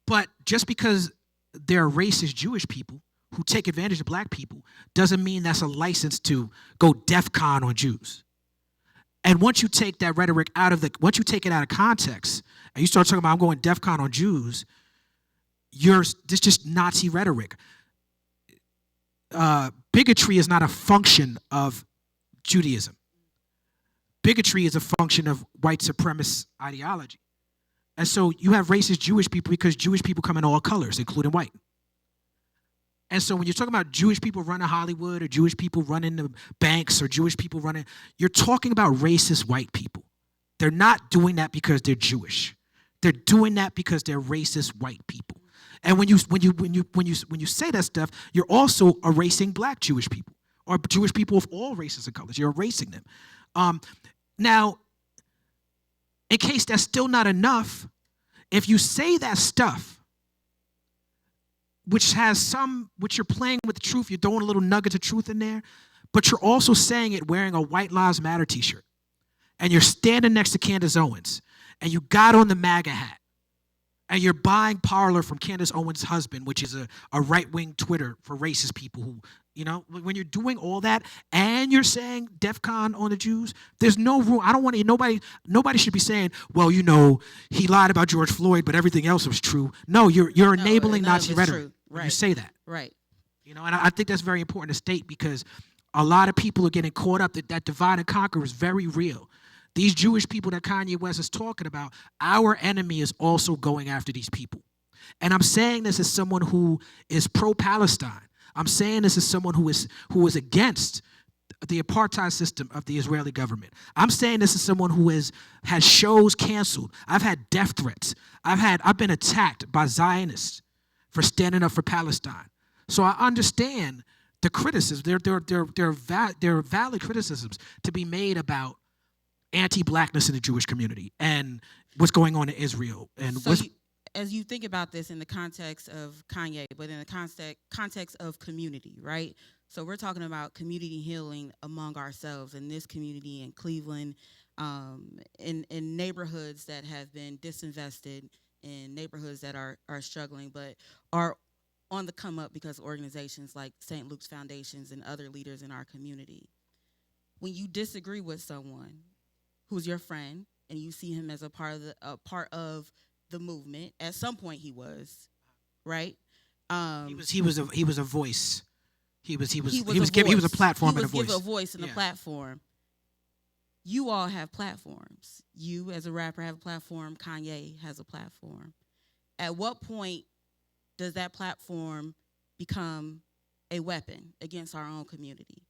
But just because there are racist Jewish people who take advantage of Black people doesn't mean that's a license to go DEFCON on Jews. And once you take that rhetoric once you take it out of context and you start talking about I'm going DEFCON on Jews, this just Nazi rhetoric. Bigotry is not a function of Judaism. Bigotry is a function of white supremacist ideology. And so you have racist Jewish people because Jewish people come in all colors, including white. And so when you're talking about Jewish people running Hollywood or Jewish people running the banks or Jewish people running, you're talking about racist white people. They're not doing that because they're Jewish. They're doing that because they're racist white people. And when you say that stuff, you're also erasing black Jewish people or Jewish people of all races and colors. You're erasing them. Now, in case that's still not enough, if you say that stuff, which you're playing with the truth, you're throwing a little nuggets of truth in there, but you're also saying it wearing a White Lives Matter t-shirt, and you're standing next to Candace Owens, and you got on the MAGA hat, and you're buying Parler from Candace Owens' husband, which is a right-wing Twitter for racist people who, when you're doing all that and you're saying DEFCON on the Jews, there's no room. I don't want to, nobody should be saying, well, he lied about George Floyd, but everything else was true. No, you're enabling Nazi rhetoric when you say that. Right. And I think that's very important to state because a lot of people are getting caught up that divide and conquer is very real. These Jewish people that Kanye West is talking about, our enemy is also going after these people. And I'm saying this as someone who is pro-Palestine. I'm saying this as someone who is against the apartheid system of the Israeli government. I'm saying this as someone who has had shows canceled. I've had death threats. I've been attacked by Zionists for standing up for Palestine. So I understand the criticisms. They're valid criticisms to be made about anti-blackness in the Jewish community and what's going on in Israel. And as you think about this in the context of Kanye, but in the context of community, right? So we're talking about community healing among ourselves in this community in Cleveland, in neighborhoods that have been disinvested, in neighborhoods that are struggling, but are on the come up because of organizations like St. Luke's Foundations and other leaders in our community. When you disagree with someone who's your friend and you see him as a part of the movement, at some point he was, right? He was a voice. He was a platform and a voice. He was given a voice and a platform. You all have platforms. You as a rapper have a platform. Kanye has a platform. At what point does that platform become a weapon against our own community?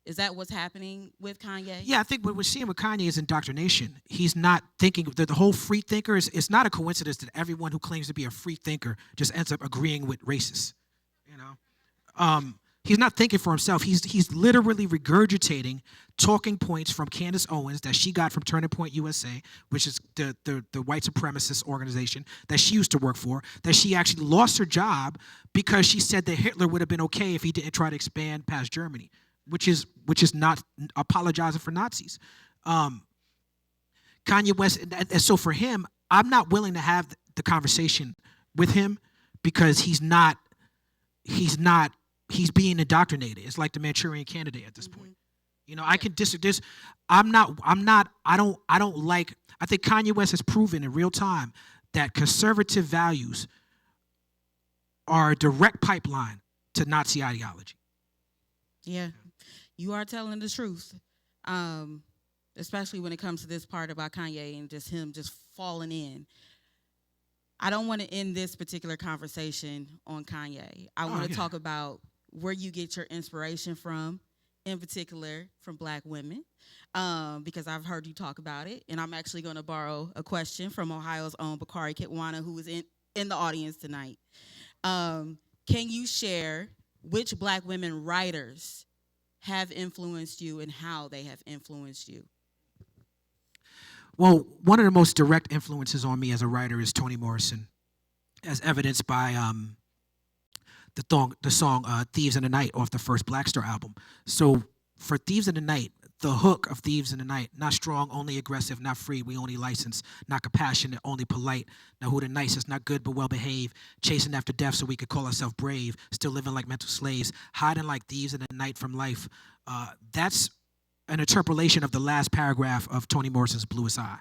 Is that what's happening with Kanye? Yeah, I think what we're seeing with Kanye is indoctrination. He's not thinking, the whole free thinker, it's not a coincidence that everyone who claims to be a free thinker just ends up agreeing with racists, He's not thinking for himself. He's literally regurgitating talking points from Candace Owens that she got from Turning Point USA, which is the white supremacist organization that she used to work for, that she actually lost her job because she said that Hitler would have been okay if he didn't try to expand past Germany. Which is not apologizing for Nazis. Kanye West, and so for him, I'm not willing to have the conversation with him because he's being indoctrinated. It's like the Manchurian Candidate at this point. I can disagree. I think Kanye West has proven in real time that conservative values are a direct pipeline to Nazi ideology. Yeah. You are telling the truth, especially when it comes to this part about Kanye and just him just falling in. I don't want to end this particular conversation on Kanye. I want to talk about where you get your inspiration from, in particular from Black women, because I've heard you talk about it. And I'm actually going to borrow a question from Ohio's own Bakari Kitwana, who is in the audience tonight. Can you share which Black women writers have influenced you and how they have influenced you? Well, one of the most direct influences on me as a writer is Toni Morrison, as evidenced by the song Thieves in the Night off the first Black Star album. So for Thieves in the Night, the hook of Thieves in the Night, not strong, only aggressive, not free, we only license, not compassionate, only polite. Now who the nicest, not good but well behaved, chasing after death so we could call ourselves brave, still living like mental slaves, hiding like thieves in the night from life. That's an interpolation of the last paragraph of Toni Morrison's Bluest Eye.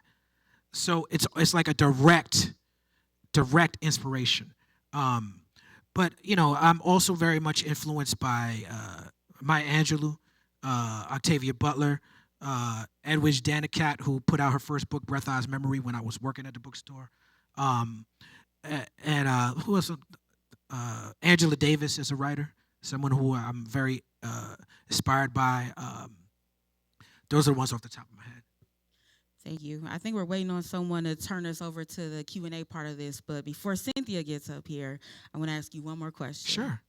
So it's like a direct inspiration. But I'm also very much influenced by Maya Angelou, Octavia Butler, Edwidge Danicat, who put out her first book, Breath, Eyes, Memory, when I was working at the bookstore. And who else? Angela Davis is a writer, someone who I'm very inspired by. Those are the ones off the top of my head. Thank you. I think we're waiting on someone to turn us over to the Q&A part of this, but before Cynthia gets up here, I want to ask you one more question. Sure.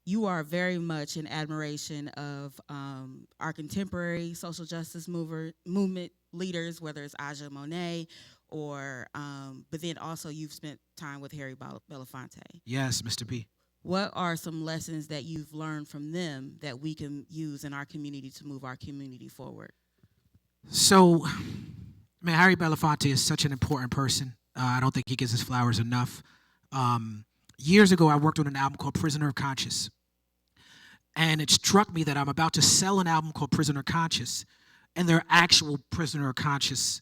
You are very much in admiration of our contemporary social justice movement leaders, whether it's Aja Monet or, but then also you've spent time with Harry Belafonte. Yes, Mr. B. What are some lessons that you've learned from them that we can use in our community to move our community forward? So, man, Harry Belafonte is such an important person. I don't think he gets his flowers enough. Years ago, I worked on an album called Prisoner of Conscience. And it struck me that I'm about to sell an album called Prisoner of Conscience, and they're actual prisoner of conscience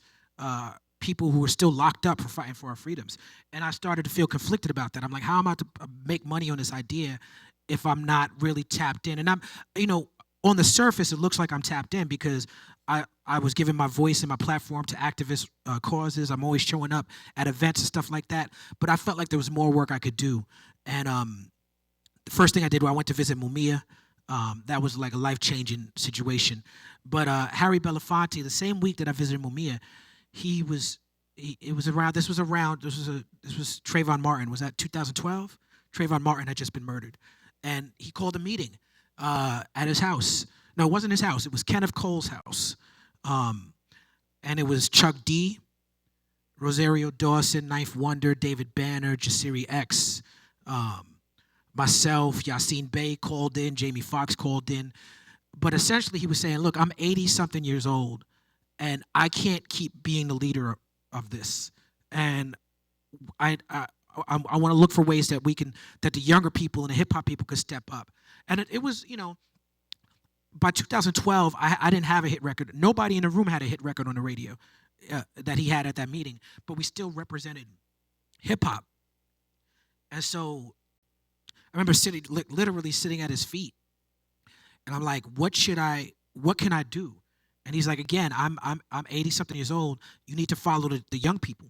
people who are still locked up for fighting for our freedoms. And I started to feel conflicted about that. I'm like, how am I to make money on this idea if I'm not really tapped in? And I'm, on the surface, it looks like I'm tapped in because I was giving my voice and my platform to activist causes. I'm always showing up at events and stuff like that. But I felt like there was more work I could do. And the first thing I did was I went to visit Mumia. That was like a life-changing situation. But Harry Belafonte, the same week that I visited Mumia, this was Trayvon Martin. Was that 2012? Trayvon Martin had just been murdered. And he called a meeting at his house. No, it wasn't his house. It was Kenneth Cole's house. And it was Chuck D, Rosario Dawson, Ninth Wonder, David Banner, Jasiri X, myself, Yassine Bey called in, Jamie Foxx called in. But essentially he was saying, look, I'm 80-something years old, and I can't keep being the leader of this. And I want to look for ways that that the younger people and the hip-hop people could step up. And it was, by 2012, I didn't have a hit record. Nobody in the room had a hit record on the radio that he had at that meeting, but we still represented hip-hop. And so I remember literally sitting at his feet, and I'm like, what can I do? And he's like, again, I'm 80-something years old. You need to follow the young people,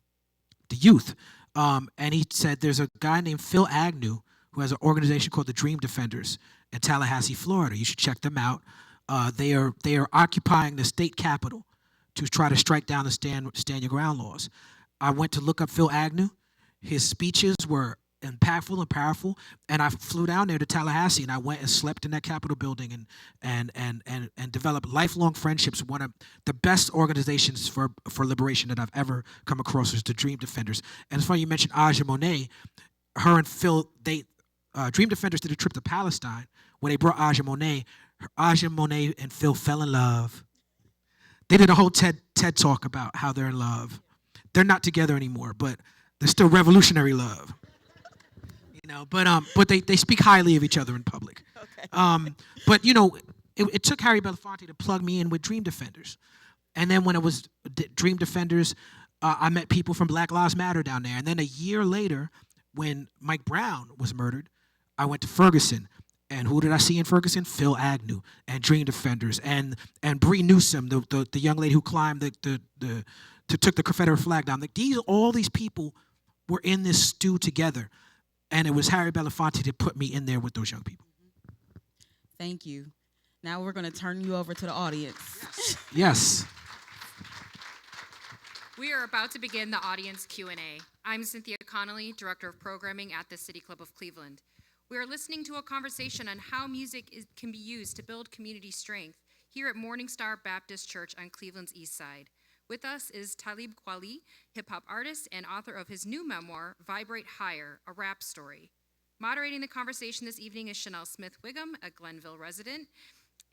the youth. And he said, there's a guy named Phil Agnew who has an organization called the Dream Defenders in Tallahassee, Florida. You should check them out. They are occupying the state capitol to try to strike down the stand your ground laws. I went to look up Phil Agnew. His speeches were impactful and powerful, and I flew down there to Tallahassee, and I went and slept in that Capitol building and developed lifelong friendships. One of the best organizations for liberation that I've ever come across is the Dream Defenders. And it's funny you mentioned Aja Monet. Her and Phil, Dream Defenders did a trip to Palestine where they brought Aja Monet. Aja Monet and Phil fell in love. They did a whole TED talk about how they're in love. They're not together anymore, but they're still revolutionary love. But they speak highly of each other in public. Okay. But it took Harry Belafonte to plug me in with Dream Defenders. And then when it was Dream Defenders, I met people from Black Lives Matter down there. And then a year later, when Mike Brown was murdered, I went to Ferguson. And who did I see in Ferguson? Phil Agnew and Dream Defenders and Bree Newsom, the young lady who climbed took the Confederate flag down. All these people were in this stew together. And it was Harry Belafonte that put me in there with those young people. Thank you. Now we're going to turn you over to the audience. Yes. We are about to begin the audience Q&A. I'm Cynthia Connolly, Director of Programming at the City Club of Cleveland. We are listening to a conversation on how music can be used to build community strength here at Morning Star Baptist Church on Cleveland's East Side. With us is Talib Kweli, hip-hop artist and author of his new memoir, Vibrate Higher, a rap story. Moderating the conversation this evening is Chanel Smith-Wiggum, a Glenville resident,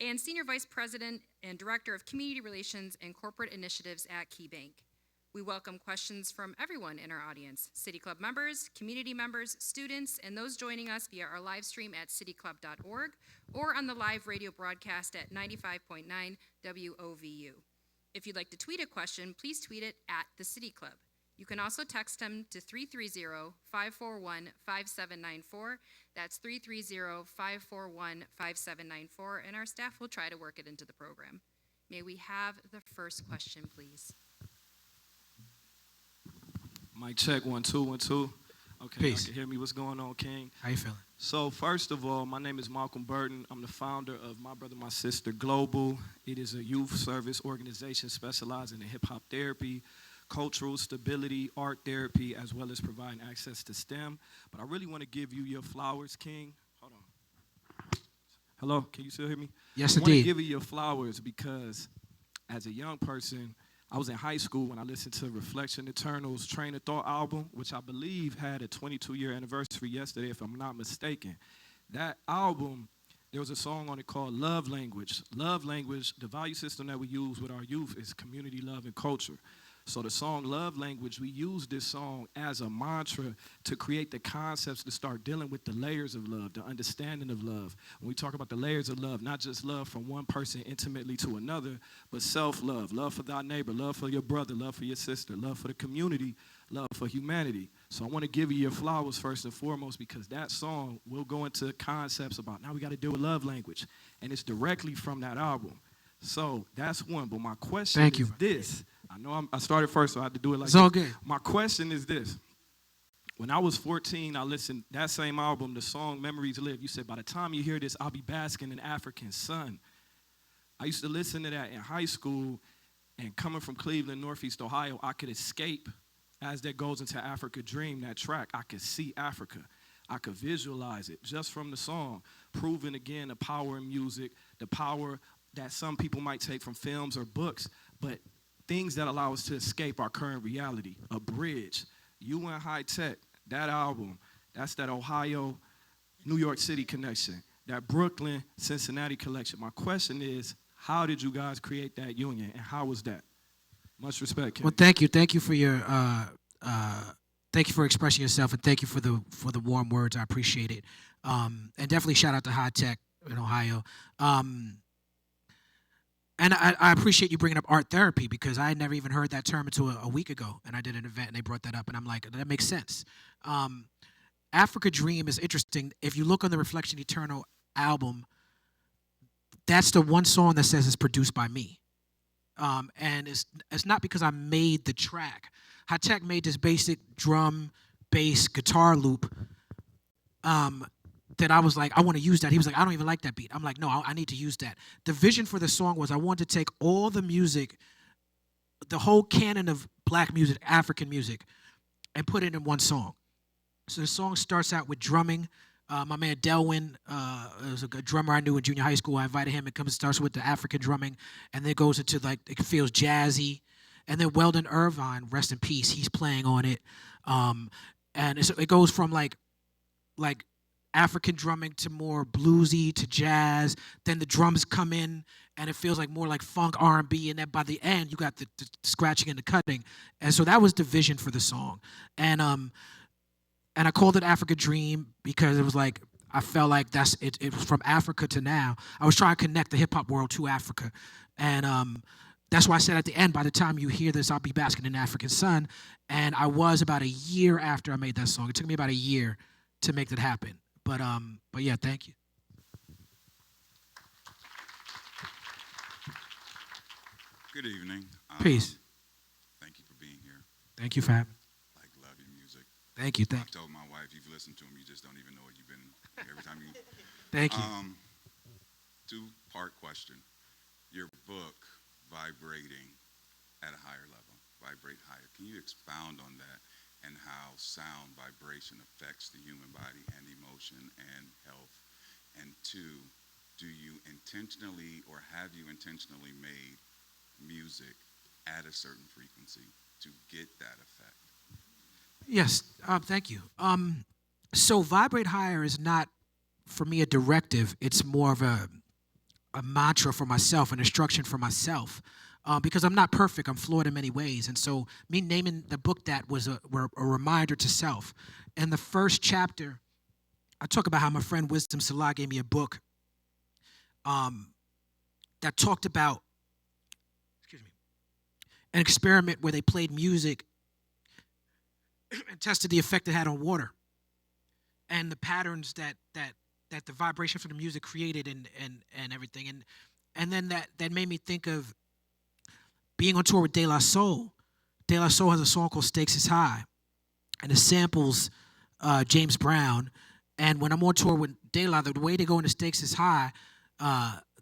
and Senior Vice President and Director of Community Relations and Corporate Initiatives at KeyBank. We welcome questions from everyone in our audience, City Club members, community members, students, and those joining us via our live stream at cityclub.org or on the live radio broadcast at 95.9 WOVU. If you'd like to tweet a question, please tweet it at the City Club. You can also text him to 330-541-5794. That's 330-541-5794, and our staff will try to work it into the program. May we have the first question, please? Mic check, 1 2 1 2. Okay, Peace. you can hear me. What's going on, King? How you feeling? So first of all, my name is Malcolm Burton. I'm the founder of My Brother, My Sister Global. It is a youth service organization specializing in hip-hop therapy, cultural stability, art therapy, as well as providing access to STEM. But I really want to give you your flowers, King. Hold on. Hello, can you still hear me? Yes, I want to indeed. give you your flowers because as a young person, I was in high school when I listened to Reflection Eternal's Train of Thought album, which I believe had a 22-year anniversary yesterday, if I'm not mistaken. That album, there was a song on it called Love Language. Love language, the value system that we use with our youth is community, love, and culture. So the song Love Language, we use this song as a mantra to create the concepts to start dealing with the layers of love, the understanding of love. When we talk about the layers of love, not just love from one person intimately to another, but self-love, love for thy neighbor, love for your brother, love for your sister, love for the community, love for humanity. So I want to give you your flowers first and foremost because that song will go into concepts about now we got to deal with love language. And it's directly from that album. So that's one. But my question Thank is you. this. I know I started first, so I had to do it like It's all this. good. My question is this. When I was 14, I listened that same album, the song Memories Live. You said, by the time you hear this, I'll be basking in African sun. I used to listen to that in high school, and coming from Cleveland, Northeast Ohio, I could escape as that goes into Africa Dream, that track. I could see Africa. I could visualize it just from the song, proving again the power in music, the power that some people might take from films or books, but things that allow us to escape our current reality. A bridge. You and High Tech, that album, that's that Ohio, New York City connection, that Brooklyn, Cincinnati connection. My question is, how did you guys create that union, and how was that? Much respect, King. Well, thank you. Thank you for your thank you for expressing yourself, and thank you for the warm words. I appreciate it. And definitely shout out to High Tech in Ohio. And I appreciate you bringing up art therapy because I had never even heard that term until a week ago, and I did an event and they brought that up, and I'm like, that makes sense. Africa Dream is interesting. If you look on the Reflection Eternal album, that's the one song that says it's produced by me. And it's not because I made the track. High Tech made this basic drum, bass, guitar loop that I was like, I want to use that. He was like, I don't even like that beat. I'm like, no, I need to use that. The vision for the song was I wanted to take all the music, the whole canon of black music, African music, and put it in one song. So the song starts out with drumming. My man Delwyn was a good drummer I knew in junior high school. I invited him. It starts with the African drumming, and then it goes into like it feels jazzy. And then Weldon Irvine, rest in peace, he's playing on it. And it goes from like African drumming to more bluesy to jazz. Then the drums come in, and it feels like more like funk R&B. And then by the end, you got the scratching and the cutting. And so that was the vision for the song. And I called it Africa Dream because it was like I felt like that's it. It was from Africa to now. I was trying to connect the hip hop world to Africa, and that's why I said at the end, by the time you hear this, I'll be basking in African sun. And I was about a year after I made that song. It took me about a year to make that happen. But yeah, thank you. Good evening. Peace. Thank you for being here. Thank you for having me. Like, love your music. Thank you. I Thank you. told my wife, you've listened to them, you just don't even know it. You've been every time you. Thank you. Two-part question. Your book, Vibrating at a Higher Level, Vibrate Higher. Can you expound on that and how sound vibration affects the human body and emotion and health? And two, do you intentionally or have you intentionally made music at a certain frequency to get that effect? Yes, thank you. So Vibrate Higher is not, for me, a directive. It's more of a mantra for myself, an instruction for myself. Because I'm not perfect, I'm flawed in many ways. And so me naming the book that was a reminder to self. In the first chapter, I talk about how my friend Wisdom Salah gave me a book that talked about, an experiment where they played music and tested the effect it had on water and the patterns that the vibration from the music created and everything. And then that made me think of being on tour with De La Soul. De La Soul has a song called Stakes is High, and it samples James Brown. And when I'm on tour with De La, the way they go into Stakes is High,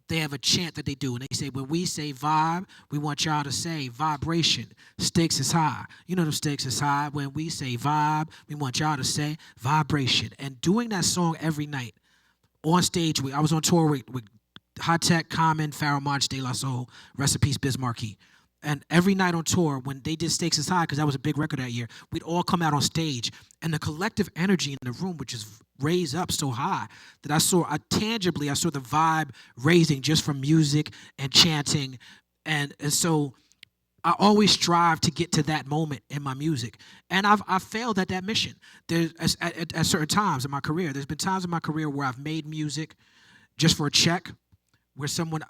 they have a chant that they do, and they say, when we say vibe, we want y'all to say vibration. Stakes is high. You know the stakes is high. When we say vibe, we want y'all to say vibration. And doing that song every night on stage, I was on tour with High Tech, Common, Pharoah Monch, De La Soul, rest in peace, Biz Markie. And every night on tour, when they did Stakes is High, because that was a big record that year, we'd all come out on stage, and the collective energy in the room would just raise up so high that I saw the vibe raising just from music and chanting. And so I always strive to get to that moment in my music. And I've failed at that mission. At certain times in my career. There's been times in my career where I've made music just for a check, where someone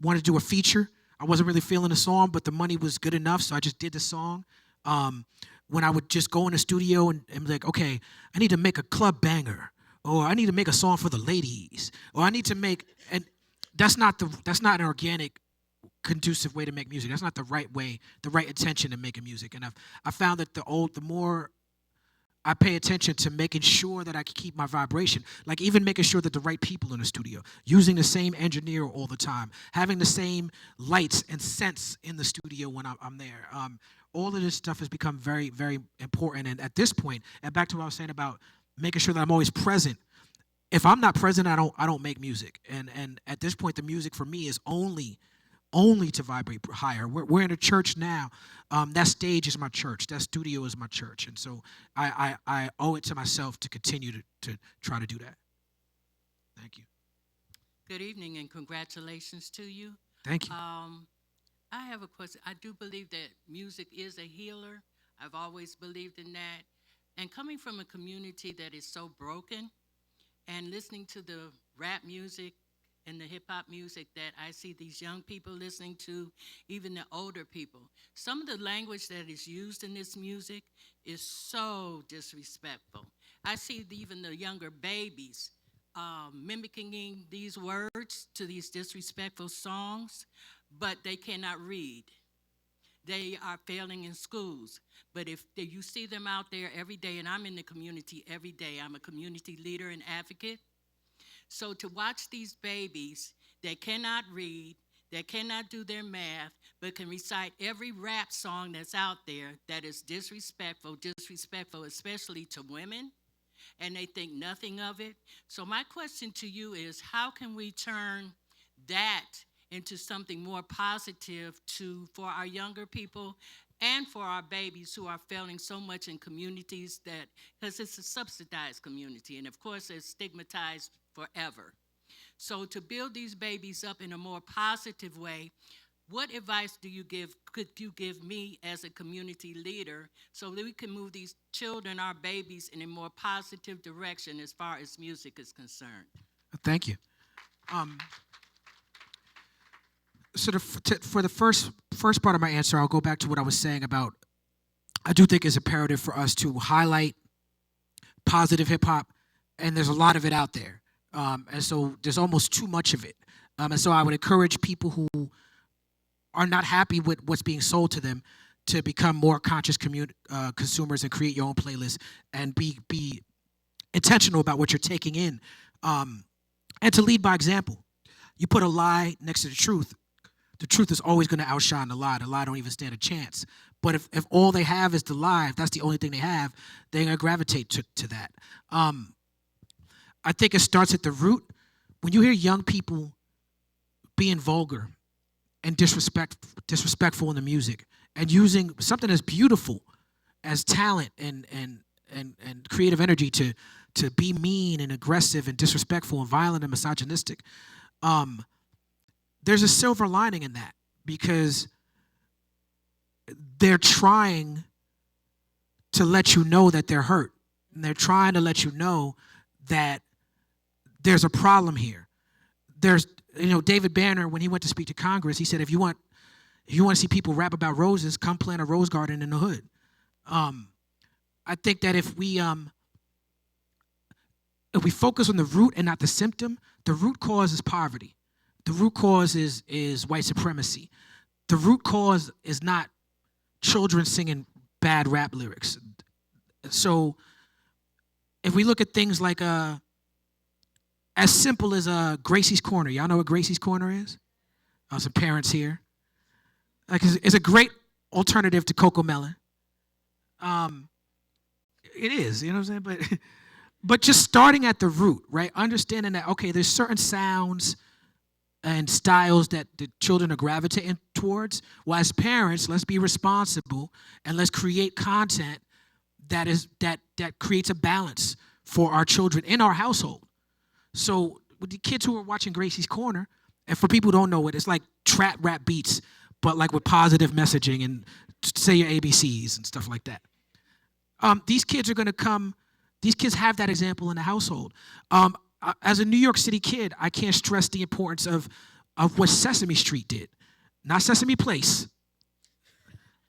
wanted to do a feature. I wasn't really feeling the song, but the money was good enough, so I just did the song. When I would just go in the studio and be like, okay, I need to make a club banger, or I need to make a song for the ladies, or I need to make, and that's not an organic, conducive way to make music. That's not the right way, the right intention to making music. And I found that the more I pay attention to making sure that I can keep my vibration, like even making sure that the right people in the studio, using the same engineer all the time, having the same lights and scents in the studio when I'm there. All of this stuff has become very, very important. And at this point, and back to what I was saying about making sure that I'm always present. If I'm not present, I don't make music. And at this point, the music for me is only to vibrate higher. We're in a church now. That stage is my church. That studio is my church. And so I owe it to myself to continue to try to do that. Thank you. Good evening and congratulations to you. Thank you. I have a question. I do believe that music is a healer. I've always believed in that. And coming from a community that is so broken and listening to the rap music and the hip-hop music that I see these young people listening to, even the older people. Some of the language that is used in this music is so disrespectful. I see even the younger babies mimicking these words to these disrespectful songs, but they cannot read. They are failing in schools. But if you see them out there every day, and I'm in the community every day, I'm a community leader and advocate. So to watch these babies that cannot read, that cannot do their math, but can recite every rap song that's out there that is disrespectful, especially to women, and they think nothing of it. So my question to you is, how can we turn that into something more positive for our younger people and for our babies who are failing so much in communities because it's a subsidized community, and of course it's stigmatized forever. So to build these babies up in a more positive way, what advice could you give me as a community leader so that we can move these children, our babies, in a more positive direction as far as music is concerned? Thank you. So for the first part of my answer, I'll go back to what I was saying about, I do think it's imperative for us to highlight positive hip-hop, and there's a lot of it out there. And so there's almost too much of it. And so I would encourage people who are not happy with what's being sold to them to become more conscious consumers and create your own playlist and be intentional about what you're taking in, and to lead by example. You put a lie next to the truth is always going to outshine the lie. The lie don't even stand a chance. But if all they have is the lie, if that's the only thing they have, they're going to gravitate to that. I think it starts at the root. When you hear young people being vulgar and disrespectful in the music and using something as beautiful as talent and creative energy to be mean and aggressive and disrespectful and violent and misogynistic, there's a silver lining in that, because they're trying to let you know that they're hurt. And they're trying to let you know that there's a problem here. There's, David Banner, when he went to speak to Congress, he said, if you want to see people rap about roses, come plant a rose garden in the hood. I think that if we focus on the root and not the symptom, the root cause is poverty. The root cause is white supremacy. The root cause is not children singing bad rap lyrics. So if we look at things like as simple as Gracie's Corner. Y'all know what Gracie's Corner is? Some parents here. Like it's a great alternative to Coco Melon. It is, you know what I'm saying? But just starting at the root, right? Understanding that, okay, there's certain sounds and styles that the children are gravitating towards. Well, as parents, let's be responsible and let's create content that creates a balance for our children in our household. So with the kids who are watching Gracie's Corner, and for people who don't know it, it's like trap rap beats, but like with positive messaging and say your ABCs and stuff like that. These kids are going to come. These kids have that example in the household. As a New York City kid, I can't stress the importance of what Sesame Street did, not Sesame Place.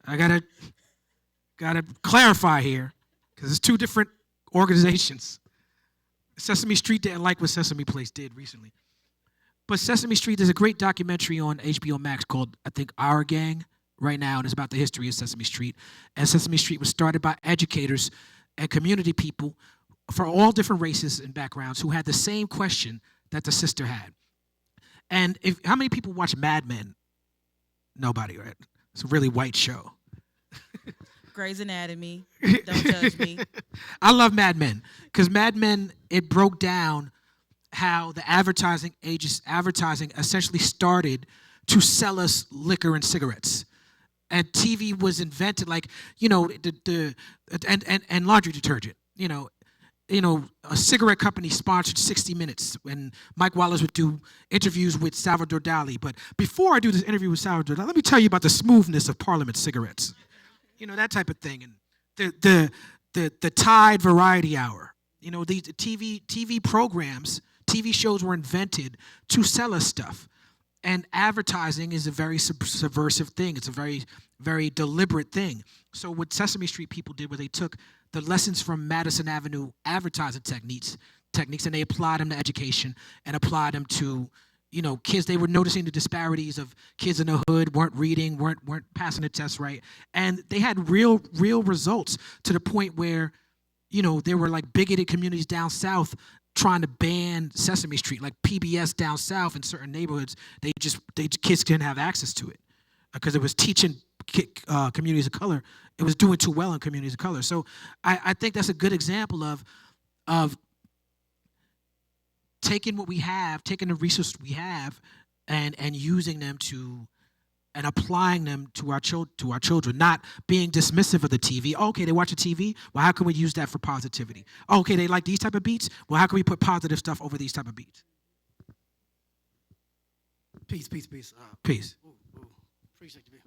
I gotta clarify here because it's two different organizations. Sesame Street didn't like what Sesame Place did recently, but Sesame Street, there's a great documentary on HBO Max called, I think, Our Gang right now, and it's about the history of Sesame Street. And Sesame Street was started by educators and community people for all different races and backgrounds who had the same question that the sister had. And how many people watch Mad Men? Nobody, right? It's a really white show. Grey's Anatomy. Don't judge me. I love Mad Men because Mad Men, it broke down how the advertising essentially started to sell us liquor and cigarettes. And TV was invented, like, you know, and laundry detergent. You know, a cigarette company sponsored 60 Minutes when Mike Wallace would do interviews with Salvador Dali. But before I do this interview with Salvador Dali, let me tell you about the smoothness of Parliament cigarettes. You know, that type of thing. And the Tide Variety Hour. You know, these TV programs, TV shows were invented to sell us stuff. And advertising is a very subversive thing. It's a very, very deliberate thing. So what Sesame Street people did was they took the lessons from Madison Avenue advertising techniques, and they applied them to education and applied them to, you know, kids. They were noticing the disparities of kids in the hood weren't reading, weren't passing the test right. And they had real results to the point where, you know, there were like bigoted communities down south trying to ban Sesame Street, like PBS down south in certain neighborhoods. Kids didn't have access to it because it was teaching communities of color. It was doing too well in communities of color. So I think that's a good example of taking what we have, taking the resources we have, and using them and applying them to our children, not being dismissive of the TV. Oh, okay, they watch the TV. Well, how can we use that for positivity? Oh, okay, they like these type of beats. Well, how can we put positive stuff over these type of beats? Peace. Peace. Ooh. Appreciate you.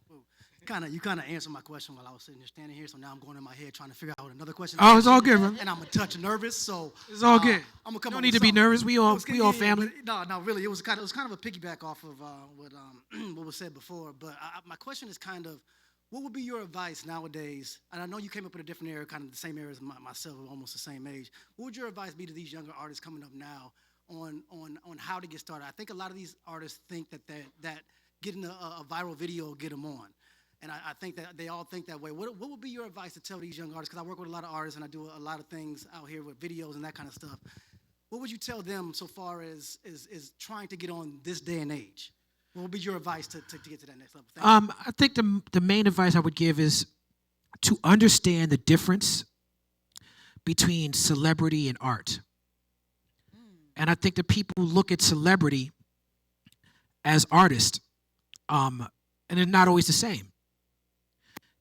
You kind of answered my question while I was sitting there standing here, so now I'm going in my head trying to figure out another question. Oh, it's all good, man. And I'm a touch nervous, so it's all good. I'm gonna come. You don't need to be nervous. We all family. No, really, it was kind of a piggyback off of what was said before. But my question is kind of, what would be your advice nowadays? And I know you came up in a different era, kind of the same era as myself, almost the same age. What would your advice be to these younger artists coming up now on how to get started? I think a lot of these artists think that getting a viral video will get them on. And I think that they all think that way. What would be your advice to tell these young artists? Because I work with a lot of artists and I do a lot of things out here with videos and that kind of stuff. What would you tell them so far as trying to get on this day and age? What would be your advice to get to that next level? I think the main advice I would give is to understand the difference between celebrity and art. And I think that people look at celebrity as artists, and they're not always the same.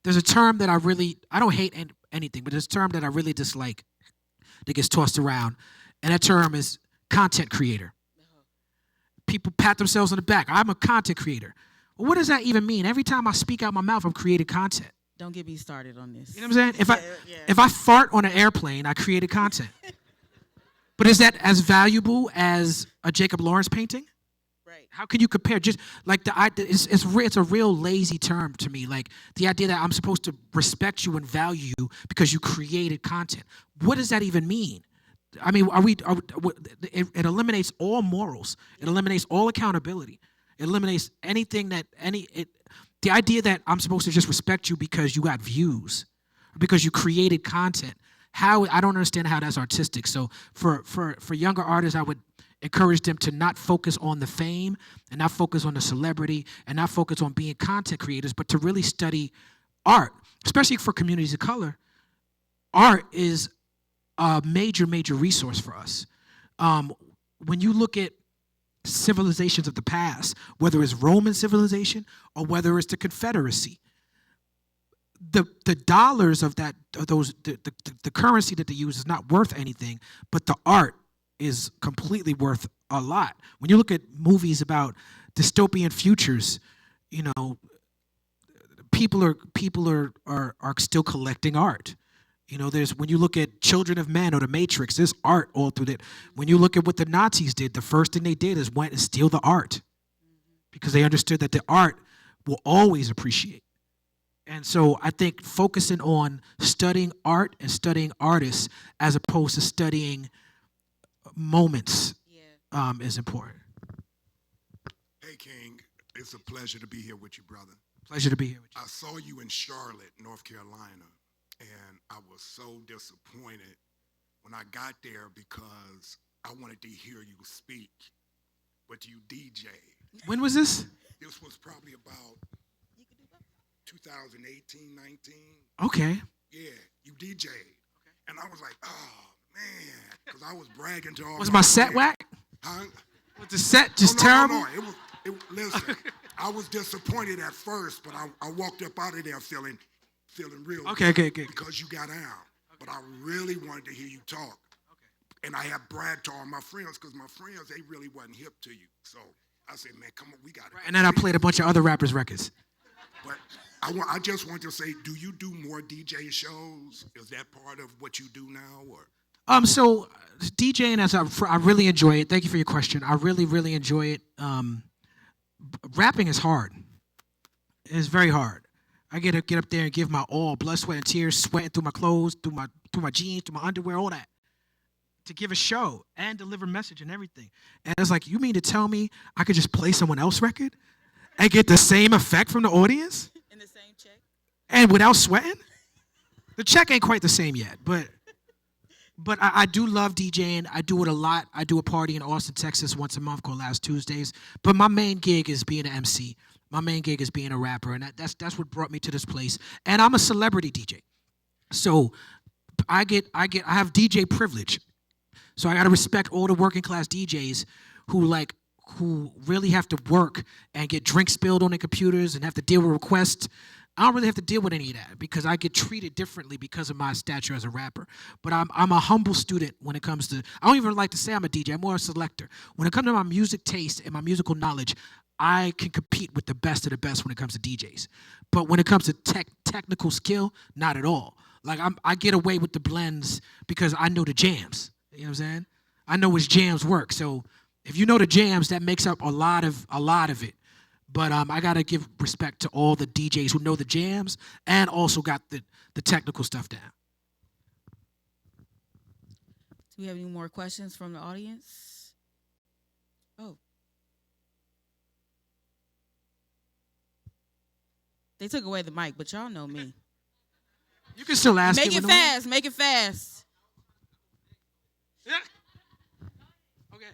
There's a term that I don't hate anything, but there's a term that I really dislike that gets tossed around, and that term is content creator. People pat themselves on the back. I'm a content creator. Well, what does that even mean? Every time I speak out my mouth, I'm creating content. Don't get me started on this. You know what I'm saying? If I fart on an airplane, I created content. But is that as valuable as a Jacob Lawrence painting? Right. How can you compare? Just like the idea, it's a real lazy term to me. Like the idea that I'm supposed to respect you and value you because you created content. What does that even mean? I mean, it eliminates all morals. It eliminates all accountability. It eliminates anything the idea that I'm supposed to just respect you because you got views, because you created content. I don't understand how that's artistic. So for younger artists, I would encourage them to not focus on the fame and not focus on the celebrity and not focus on being content creators, but to really study art, especially for communities of color. Art is a major, major resource for us. When you look at civilizations of the past, whether it's Roman civilization or whether it's the Confederacy, the dollars of the currency that they use is not worth anything, but the art is completely worth a lot. When you look at movies about dystopian futures, you know, people are still collecting art. You know, when you look at Children of Men or The Matrix, there's art all through it. When you look at what the Nazis did, the first thing they did is went and steal the art because they understood that the art will always appreciate. And so I think focusing on studying art and studying artists as opposed to studying moments is important. Hey, King, it's a pleasure to be here with you, brother. Pleasure to be here with you. I saw you in Charlotte, North Carolina, and I was so disappointed when I got there because I wanted to hear you speak, but you DJ'd. When was this? This was probably about 2018, 19. Okay. Yeah, you DJ'd. Okay. And I was like, oh, man, because I was bragging to all Was my set friends. whack? Huh? Was the set just terrible? No. Listen, I was disappointed at first, but I walked up out of there feeling real Okay. because you got out. But I really wanted to hear you talk. Okay. And I have bragged to all my friends because my friends, they really wasn't hip to you. So I said, man, come on, we got it. Right, and then I played a bunch of other rappers' records. But I just want to say, do you do more DJ shows? Is that part of what you do now, or? So DJing, I really enjoy it. Thank you for your question. I really, really enjoy it. Rapping is hard. It's very hard. I get up there and give my all, blood, sweat, and tears, sweating through my clothes, through my jeans, through my underwear, all that, to give a show and deliver message and everything. And it's like, you mean to tell me I could just play someone else's record and get the same effect from the audience? In the same check? And without sweating? The check ain't quite the same yet, but I do love DJing. I do it a lot. I do a party in Austin, Texas once a month called Last Tuesdays. But my main gig is being an MC. My main gig is being a rapper, and that's what brought me to this place. And I'm a celebrity DJ. So I have DJ privilege. So I got to respect all the working class DJs who really have to work and get drinks spilled on their computers and have to deal with requests. I don't really have to deal with any of that because I get treated differently because of my stature as a rapper. But I'm a humble student when it comes to, I don't even like to say I'm a DJ, I'm more a selector. When it comes to my music taste and my musical knowledge, I can compete with the best of the best when it comes to DJs. But when it comes to technical skill, not at all. Like I get away with the blends because I know the jams. You know what I'm saying? I know which jams work. So if you know the jams, that makes up a lot of it. But I gotta give respect to all the DJs who know the jams and also got the technical stuff down. Do we have any more questions from the audience? Oh. They took away the mic, but y'all know me. You can still ask. Make it fast. Make it fast. Yeah. Okay.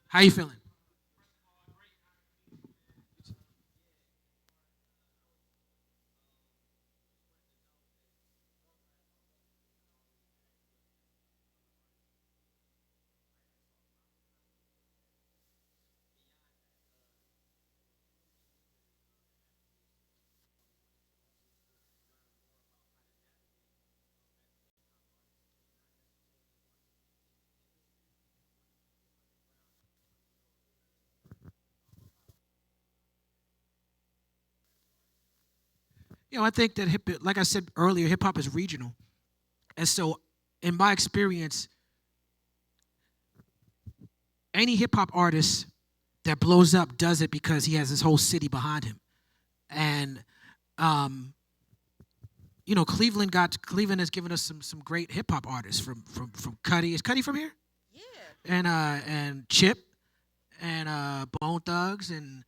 How you feeling? You know, I think that like I said earlier, hip hop is regional. And so in my experience, any hip hop artist that blows up does it because he has his whole city behind him. And Cleveland has given us some great hip hop artists from Cuddy. Is Cuddy from here? Yeah. And Chip and Bone Thugs and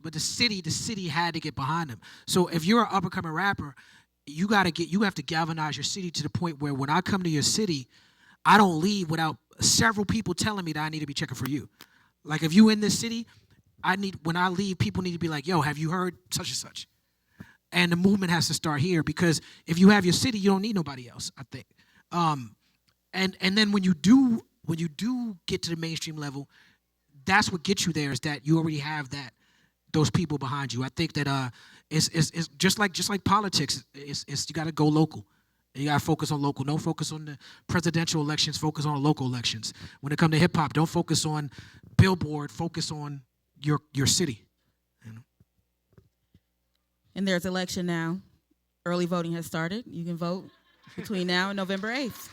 but the city had to get behind him. So if you're an up and coming rapper, you have to galvanize your city to the point where when I come to your city, I don't leave without several people telling me that I need to be checking for you. Like if you in this city, when I leave, people need to be like, yo, have you heard such and such? And the movement has to start here because if you have your city, you don't need nobody else, I think. And then when you do get to the mainstream level, that's what gets you there is that you already have those people behind you. I think that it's just like politics. It's you got to go local. You got to focus on local. Don't focus on the presidential elections. Focus on local elections. When it comes to hip hop, don't focus on Billboard. Focus on your city. And there's election now. Early voting has started. You can vote between now and November 8th.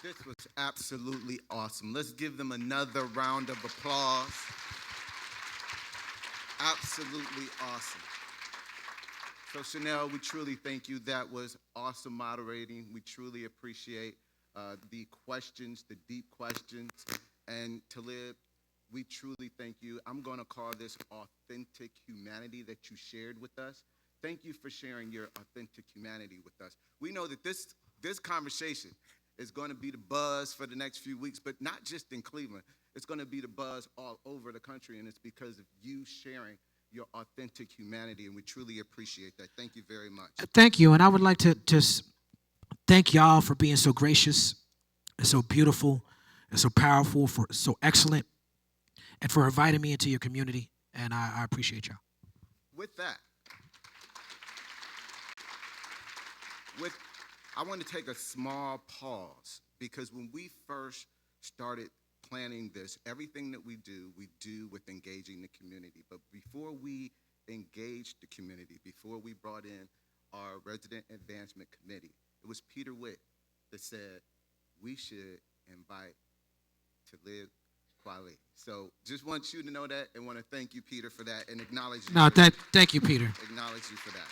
This was absolutely awesome. Let's give them another round of applause. Absolutely awesome. So Chanel, we truly thank you. That was awesome moderating. We truly appreciate the questions, the deep questions. And Talib, we truly thank you. I'm going to call this authentic humanity that you shared with us. Thank you for sharing your authentic humanity with us. We know that this conversation is going to be the buzz for the next few weeks, but not just in Cleveland. It's going to be the buzz all over the country, and it's because of you sharing your authentic humanity, and we truly appreciate that. Thank you very much. Thank you, and I would like to just thank y'all for being so gracious and so beautiful and so powerful, for so excellent, and for inviting me into your community, and I appreciate y'all. With that, I want to take a small pause because when we first started planning this, everything that we do with engaging the community. But before we engaged the community, before we brought in our resident advancement committee, it was Peter Witt that said we should invite Talib Kweli. So just want you to know that and want to thank you, Peter, for that and acknowledge you. No, thank you, Peter. Acknowledge you for that.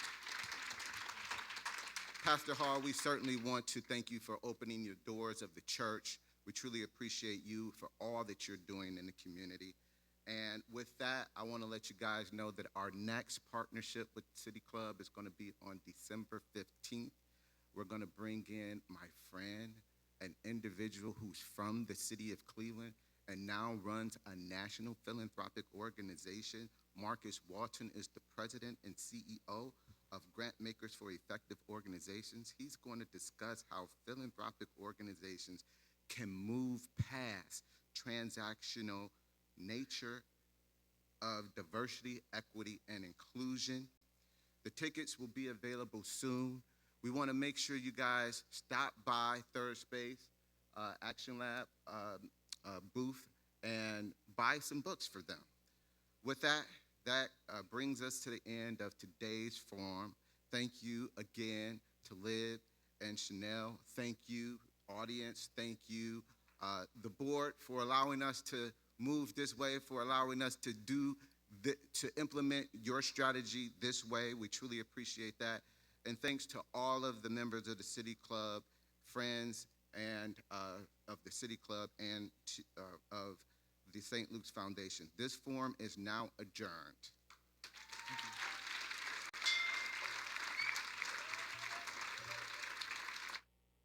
Pastor Hall, we certainly want to thank you for opening your doors of the church. We truly appreciate you for all that you're doing in the community. And with that, I want to let you guys know that our next partnership with City Club is going to be on December 15th. We're going to bring in my friend, an individual who's from the city of Cleveland and now runs a national philanthropic organization. Marcus Walton is the president and CEO of Grant Makers for Effective Organizations. He's going to discuss how philanthropic organizations can move past transactional nature of diversity, equity, and inclusion. The tickets will be available soon. We want to make sure you guys stop by Third Space Action Lab booth and buy some books for them. With that, brings us to the end of today's forum. Thank you again to Talib and Chanel. Thank you, audience. Thank you, the board, for allowing us to move this way, for allowing us to implement your strategy this way. We truly appreciate that. And thanks to all of the members of the City Club, friends, and of the City Club and of the St. Luke's Foundation. This forum is now adjourned.